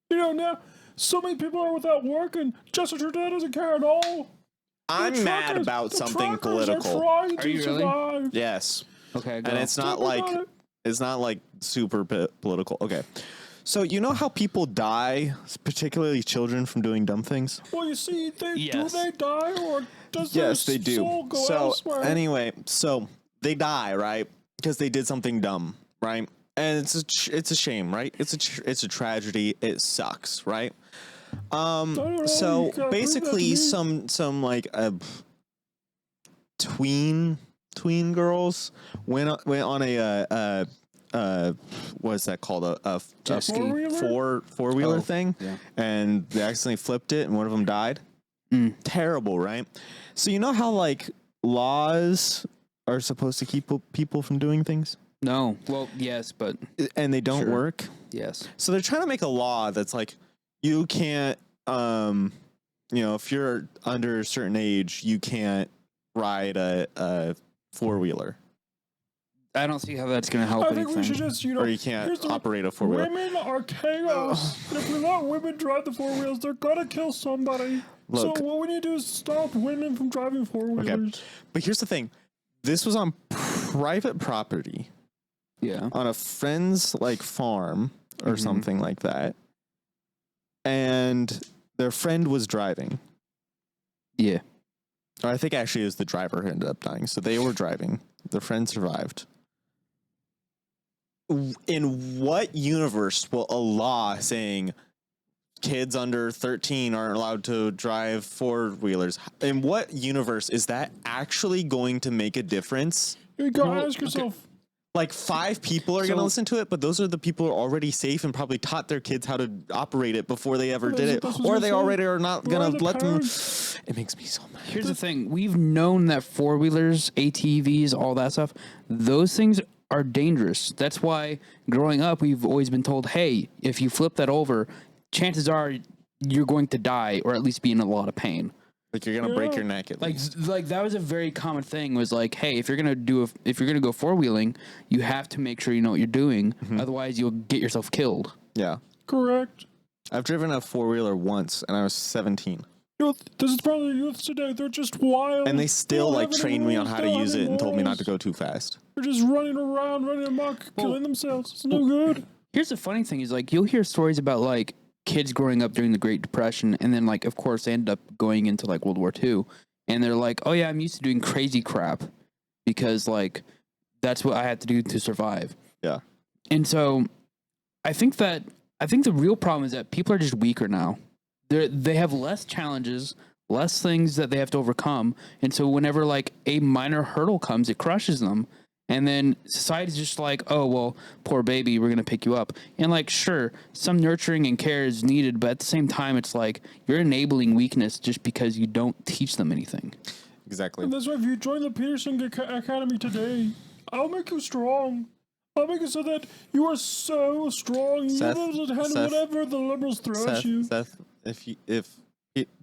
You know, now so many people are without work, and Justin Trudeau doesn't care at all. I'm The mad truckers- about the something truckers are political. trying Are to you really? survive. Yes. Okay, go. And it's not Talk like about it. it's not like super political. Okay. So you know how people die, particularly children, from doing dumb things? Well, you see, Yes. do they die, or does Yes, their they do. soul go So elsewhere? anyway, so they die, right? Because they did something dumb, right? And it's a shame, right? It's a tragedy. It sucks, right? don't know, you So gotta prove that to basically, me. some like tween girls went on a what's that called, a Jet ski. four-wheeler Oh, thing, yeah. and they accidentally flipped it and one of them died. Terrible, right? So you know how like laws are supposed to keep people from doing things, No. Well, yes, but and they don't Sure. work. yes. So they're trying to make a law that's like you can't if you're under a certain age, you can't ride a four-wheeler, I don't see how that's going to help I think anything. we should just, or you can't here's the- operate a four-wheeler. Women are chaos. And if we let women drive the four wheels, they're gonna kill somebody. Look. So what we need to do is stop women from driving four wheelers. But here's the thing. This was on private property Yeah. on a friend's like farm or something like that. And their friend was driving. Yeah. Or I think actually it was the driver who ended up dying. So they were driving. Their friend survived. In what universe will a law saying kids under 13 aren't allowed to drive four-wheelers? In what universe is that actually going to make a difference? You gotta Well, ask yourself. Like 5 people are going to So- listen to it, but those are the people who are already safe and probably taught their kids how to operate it before they ever Well, did that's it. what I was Or gonna they say. already are not Where are going the to let parents? them. It makes me so mad. Here's the thing. We've known that four-wheelers, ATVs, all that stuff, those things are dangerous. That's why growing up, we've always been told, hey, if you flip that over, chances are you're going to die or at least be in a lot of pain. Like you're going to break Yeah. your neck at Like, least. like that was a very common thing was like, hey, if you're going to go four-wheeling, you have to make sure you know what you're doing. Otherwise, you'll get yourself killed. Yeah. Correct. I've driven a four-wheeler once and I was 17. This is probably the youth today. They're just wild. And they still don't like have any trained me on rules, how they to don't use have it any and told me not to morals. go too fast. They're just running around, running amok, killing themselves. It's no good. Here's the funny thing is like you'll hear stories about like kids growing up during the Great Depression and then like of course they end up going into like World War II and they're like, oh yeah, I'm used to doing crazy crap because like that's what I had to do to survive. Yeah. And so I think the real problem is that people are just weaker now. They have less challenges, less things that they have to overcome, and so whenever like a minor hurdle comes, it crushes them. And then society's just like, oh well, poor baby, we're gonna pick you up. And like, sure, some nurturing and care is needed, but at the same time, it's like you're enabling weakness just because you don't teach them anything. Exactly. And that's why if you join the Peterson Academy today, I'll make you strong. I'll make it so that you are so strong. Seth, You'll be able to handle Seth, whatever the liberals throw at you. Seth, if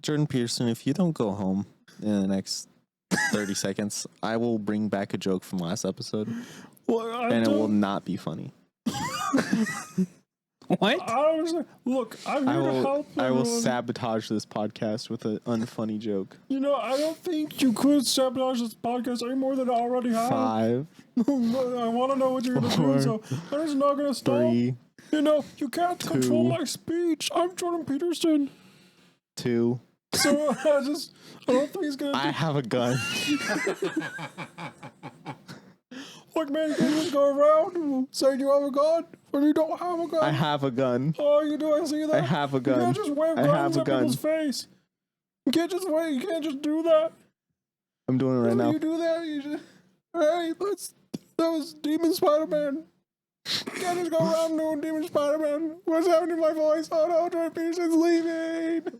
Jordan Peterson, if you don't go home in the next 30 seconds, I will bring back a joke from last episode, Well, and it will not be funny. What? I don't understand. Look, I'm here to help I will everyone. sabotage this podcast with an unfunny joke. You know, I don't think you could sabotage this podcast any more than I already have. 5, I want to know what you're going to 4, do, so I'm just not going to stop. 3, You know, you can't control 2. my speech. I'm Jordan Peterson. 2. So I don't think he's going to I have a gun. Look, man, you can just go around saying you have a gun when you don't have a gun. I have a gun. Oh, you do? I see that. I have a gun. You can't just wave I have guns a at gun. people's face. You can't just wait. You can't just do that. I'm doing it right When now. you do that, you just hey, that was Demon Spider-Man. You can't just go around doing Demon Spider-Man. What's happening to my voice? Oh no, Jordan Peterson's leaving.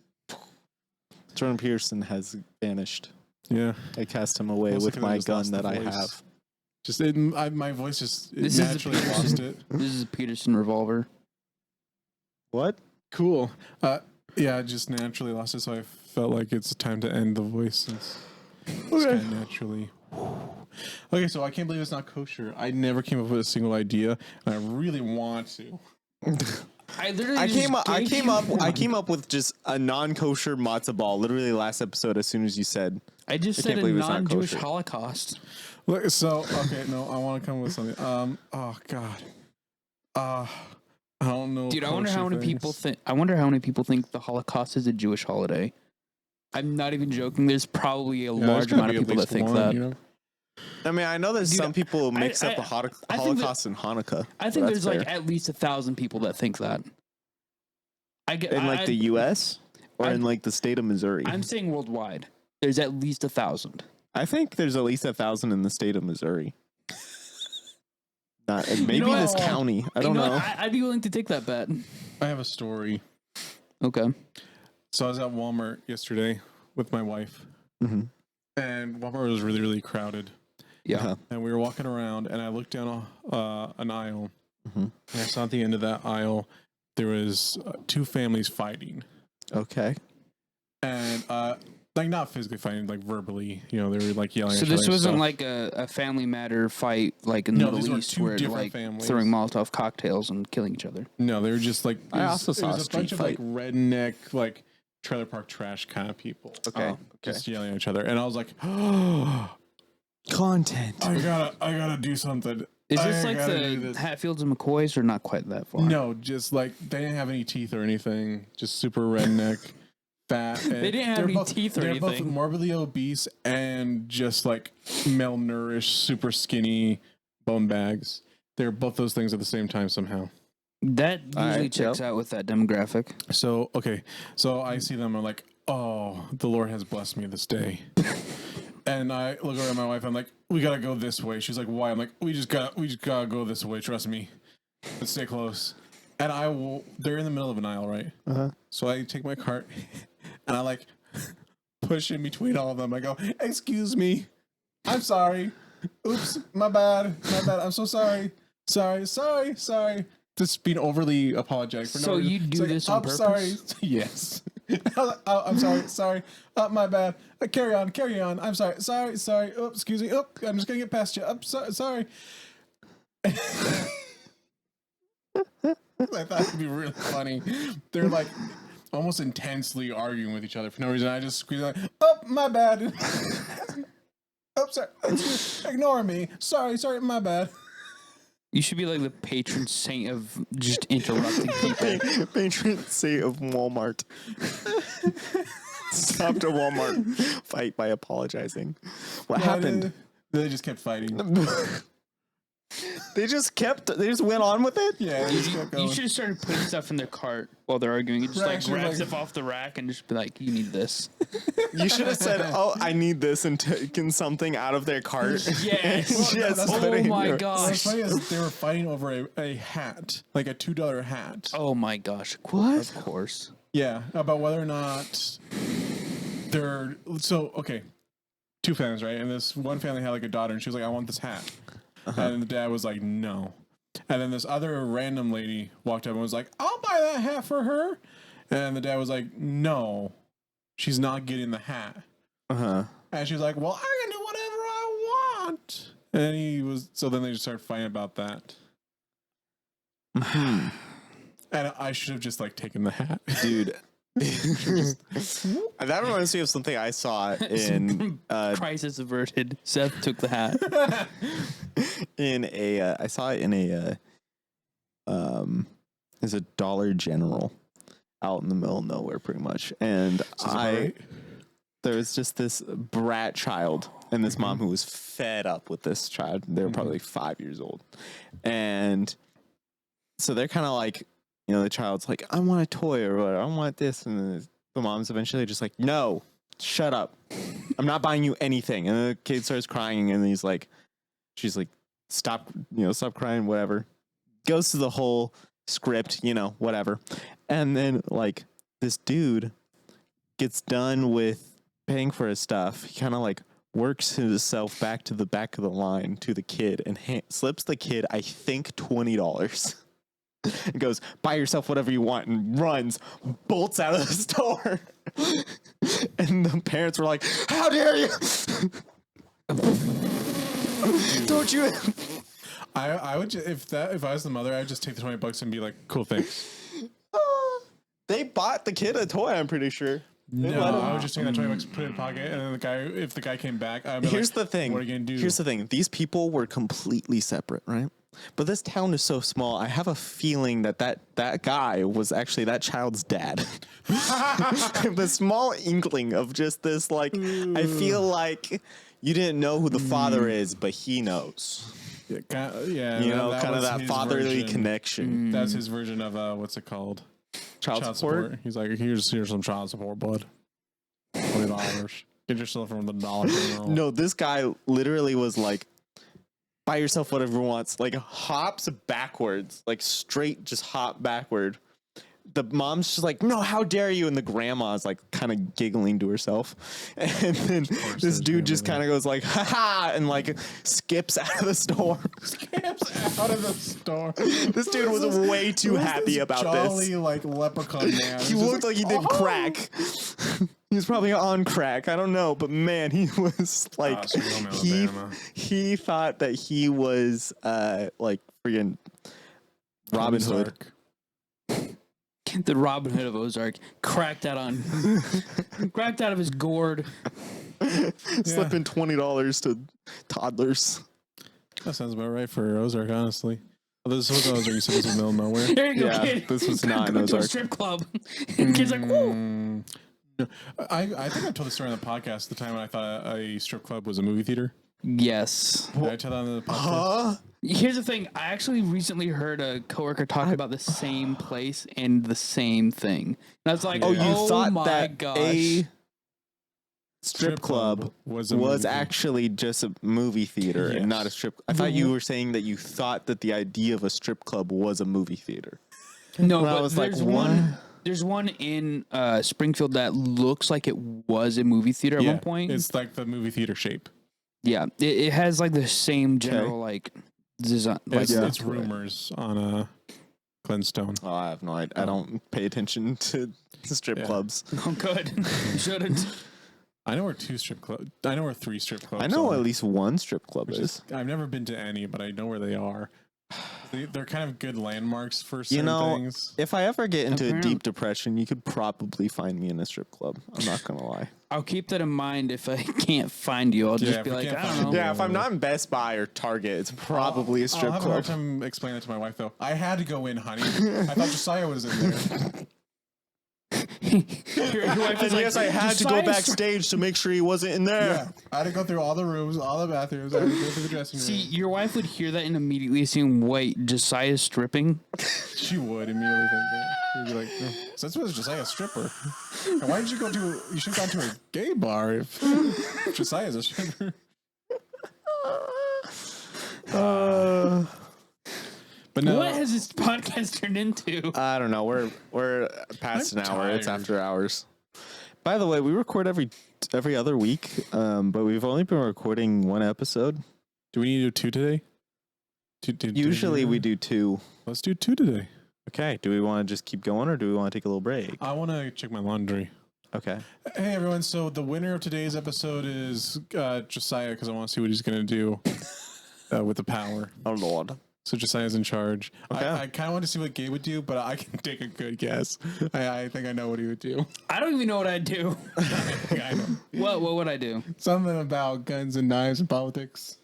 Jordan Peterson has vanished. Yeah. I cast him away Mostly with 'cause I my just gun lost the that I voice. have. Just my voice just This is a naturally lost it. This is a Peterson revolver. What? Cool. Yeah, I just naturally lost it, so I felt like it's time to end the voice. Since it's kind of naturally. Okay, so I can't believe it's not kosher. I never came up with a single idea, and I really want to. I literally I just came gave you one. up with just a non-kosher matzo ball. Literally last episode, as soon as you said, I just I said can't a believe it's not non-Jewish kosher. Holocaust. Look, so okay, no, I want to come with something. Oh god. I don't know. Dude, I wonder kosher how many things. people think. I wonder how many people think the Holocaust is a Jewish holiday. I'm not even joking. There's probably a Yeah, there's large gotta amount be of at people that least think one, that. you know? I mean, I know there's Dude, some people who mix up the I think Holocaust and Hanukkah. I but think that's there's like fair. at least 1,000 people that think that. I get in like the U.S. or in like the state of Missouri. I'm saying worldwide. There's at least 1,000. I think there's at least 1,000 in the state of Missouri. Not maybe know what? this county. I don't You know. what? I'd be willing to take that bet. I have a story. Okay. So I was at Walmart yesterday with my wife, Mhm. and Walmart was really, really crowded. Yeah. Uh-huh. And we were walking around, and I looked down an aisle, Mhm. and I saw at the end of that aisle there was two families fighting, Okay. and like not physically fighting, like verbally. You know, they were like yelling. So at each this other and wasn't stuff. like a family matter fight like in the No, these Middle were East two where they're different like families. throwing Molotov cocktails and killing each other. No, they were just like I also it saw was a a street bunch of like redneck, like trailer park trash kind of people. Okay. Oh. Just yelling at each other, and I was like, Content. I gotta do something. Is I this like gotta do the this. Hatfields and McCoys or not quite that far? No, just like they didn't have any teeth or anything. Just super redneck, fat. They didn't have any teeth or they're both anything. morbidly obese and just like malnourished, super skinny bone bags. They're both those things at the same time somehow. That usually Alright, checks yep. out with that demographic. So okay, so I see them. I'm like, oh, the Lord has blessed me this day. And I look over at my wife. I'm like, we gotta go this way. She's like, why? I'm like, we just gotta go this way. Trust me. Let's stay close. And I will. They're in the middle of an aisle, right? Uh-huh. So I take my cart and I like push in between all of them. I go, excuse me, I'm sorry. Oops, my bad. I'm so sorry. Sorry. Just being overly apologetic for no So reason. you do It's this on I'm sorry. purpose? Yes. I'm sorry. My bad. Carry on. I'm sorry. Oops, excuse me. Oop, I'm just gonna get past you. I'm sorry. I thought it'd be really funny. They're like, almost intensely arguing with each other for no reason. I just squeeze like, oh, my bad. Oh, sorry. Ignore me. Sorry, my bad. You should be like the patron saint of just interrupting people. Patron saint of Walmart. Stopped a Walmart fight by apologizing. What happened? They just kept fighting. They just went on with it? Yeah, they just kept going. You should have started putting stuff in their cart while they're arguing. You just Right, like should, grab like- stuff off the rack and just be like, you need this. You should have said, oh, I need this, and taken something out of their cart. Yes. And just that's- put it Oh in my yours. gosh. What's funny is they were fighting over a hat, like a $2 hat. Oh my gosh. What? Of course. Yeah, about whether or not they're okay. Two families, right? And this one family had like a daughter, and she was like, "I want this hat," and the dad was like, "No." And then this other random lady walked up and was like, "I'll buy that hat for her," and the dad was like, "No, she's not getting the hat." And she was like, "Well, I can do whatever I want." And he was so then they just started fighting about that. And I should have just like taken the hat, Dude. That reminds me of something I saw in Crisis averted. Seth took the hat. I saw it in as a Dollar General out in the middle of nowhere pretty much. And there was just this brat child and this mom who was fed up with this child. They were probably 5 years old. And so they're kind of like, you know, the child's like, I want a toy or whatever. I want this. And the mom's eventually just like, no, shut up. I'm not buying you anything. And the kid starts crying and she's like, stop crying, whatever. Goes through the whole script, whatever. And then like this dude gets done with paying for his stuff. He kind of like works himself back to the back of the line to the kid and slips the kid, I think, $20. And goes, buy yourself whatever you want, and runs, bolts out of the store. And the parents were like, how dare you? Don't you? I would if I was the mother, I'd just take the $20 and be like, cool, thanks. They bought the kid a toy, I'm pretty sure. No, I would just take that $20, put it in the pocket, and then if the guy came back, I'd be Here's like, the thing. what are you gonna do? Here's the thing. These people were completely separate, right? But this town is so small. I have a feeling that guy was actually that child's dad. The small inkling of just this, like, I feel like you didn't know who the father is, but he knows. Yeah, kind of that fatherly connection. That's his version of what's it called? Child support. He's like, here's some child support, bud. $20. Get yourself from the Dollar General. No, this guy literally was like, buy yourself whatever you want. Like hops backwards, like straight, just hop backward. The mom's just like, no, how dare you? And the grandma's like kind of giggling to herself. And then this dude just kind of goes like, ha ha, and like skips out of the store. Skips out of the store. This dude was way too happy about jolly, this. like leprechaun man. He looked like he did crack. He was probably on crack. I don't know, but man, he was like, he thought that he was like freaking Robin Hood. The Robin Hood of Ozark cracked out of his gourd. Slipping $20 to toddlers. That sounds about right for Ozark, honestly. Oh, this was Ozark. You said this was middle of nowhere. There you go, Yeah, kid. this was not in Go to a Ozark. strip club. And kid's like, woo. No, I think I told the story on the podcast the time when I thought a strip club was a movie theater. Yes. Did I tell that on the podcast? Huh? Here's the thing. I actually recently heard a coworker talk about the same place and the same thing. And I was like, Oh, you thought my that gosh. a strip club was actually just a movie theater and not a strip. I thought you were saying that you thought that the idea of a strip club was a movie theater. No, Well, I but was like, there's what? one. There's one in Springfield that looks like it was a movie theater at one point. It's like the movie theater shape. Yeah, it has like the same general like design. Like It's rumors on Glenstone. Oh, I have no idea. I don't pay attention to strip clubs. oh, good. You shouldn't. I know where three strip clubs. I know are. at least one strip club is. I've never been to any, but I know where they are. They're kind of good landmarks for certain You know, things. if I ever get into a Apparently. deep depression, you could probably find me in a strip club. I'm not gonna lie. I'll keep that in mind. If I can't find you, I'll Yeah, just if be we like, can't I find don't you- know. Yeah, if I'm not in Best Buy or Target, it's probably a strip I'll have a hard club. time explaining that to my wife, though. I had to go in, honey. I thought Josiah was in there. Your wife is And like, yes, I had to go "Josiah's backstage to make sure he wasn't in there. Yeah, I had to go through all the rooms, all the bathrooms. I had to go through the dressing room. See, your wife would hear that and immediately assume, wait, Josiah's stripping? She would immediately think that. She'd be like, oh, so that's what Josiah's stripper. And why did you go to? You should have gone to a gay bar if Josiah's a stripper. But no, What has this podcast turned into? I don't know. We're past I'm an hour. It's tired. after hours. By the way, we record every other week, but we've only been recording one episode. do we need to do 2 today? Usually we do 2. Let's do 2 today. Okay. Do we want to just keep going, or do we want to take a little break? I want to check my laundry. Okay. Hey everyone! So the winner of today's episode is Josiah, because I want to see what he's gonna do with the power. Oh Lord. So Josiah's in charge. Okay. I kind of want to see what Gabe would do, but I can take a good guess. I think I know what he would do. I don't even know what I'd do. I know. What would I do? Something about guns and knives and politics.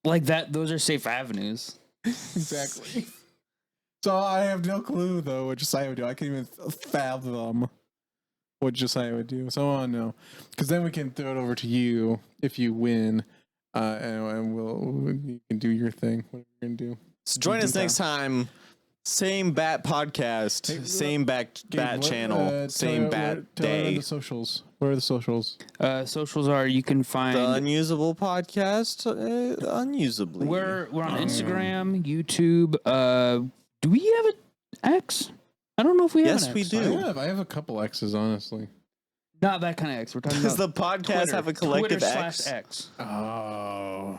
Like that, those are safe avenues. Exactly. So I have no clue though what Josiah would do. I can't even fathom what Josiah would do. So I want to know, because then we can throw it over to you if you win, and you can do your thing. Whatever you're gonna do. So join us next time. Same Bat podcast, Hey, same Bat Gabe, what, channel, same Bat tell day. the socials. Where are the socials? Socials are you can find. The Unusable podcast, unusably. We're on Instagram, YouTube. Do we have an X? I don't know if we have Yes, an X. we do. I have a couple X's, honestly. Not that kind of X. We're talking Does about the podcast Twitter. have a collective Twitter/X. X? Oh.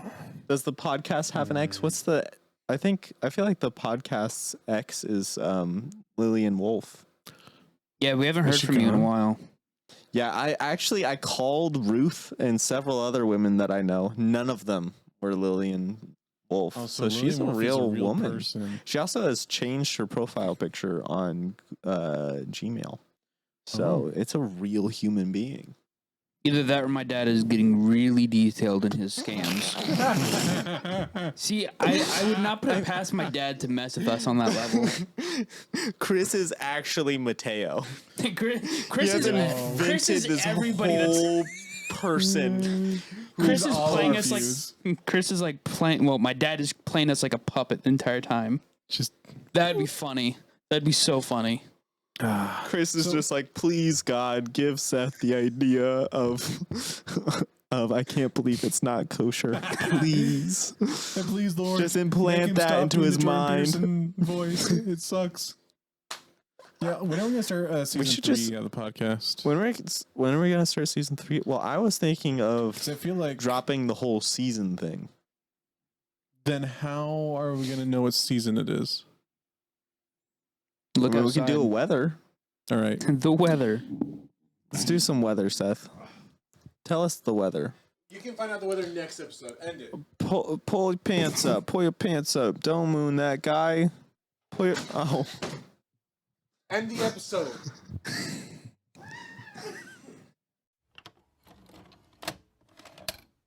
Does the podcast have an X? What's the? I feel like the podcast's X is Lillian Wolf. Yeah, we haven't heard she from you in a gone? while. Yeah, I called Ruth and several other women that I know. None of them were Lillian Wolf. Oh, so she's a Lillian Wolf is real woman. person. She also has changed her profile picture on Gmail. So it's a real human being. Either that or my dad is getting really detailed in his scams. See, I would not put it past my dad to mess with us on that level. Chris is actually Mateo. Chris He has is invented this everybody whole person. Chris is all playing our us views. like Chris is like playing. Well, my dad is playing us like a puppet the entire time. Just That'd be funny. That'd be so funny. Chris is just like, please God, give Seth the idea of I can't believe it's not kosher. Please. and please, Lord, Just make implant him that stop into doing his the Jordan mind. Peterson voice. It sucks. Yeah, when are we gonna start season should 3 just- of the podcast? When are we gonna start season 3? Well, I was thinking of 'Cause I feel like dropping the whole season thing. then how are we gonna know what season it is? Look we outside. could do a weather. All right. The weather. Let's do some weather, Seth. Tell us the weather. You can find out the weather next episode. End it. Pull your pants up. Pull your pants up. Don't moon that guy. Pull your. Oh. End the episode.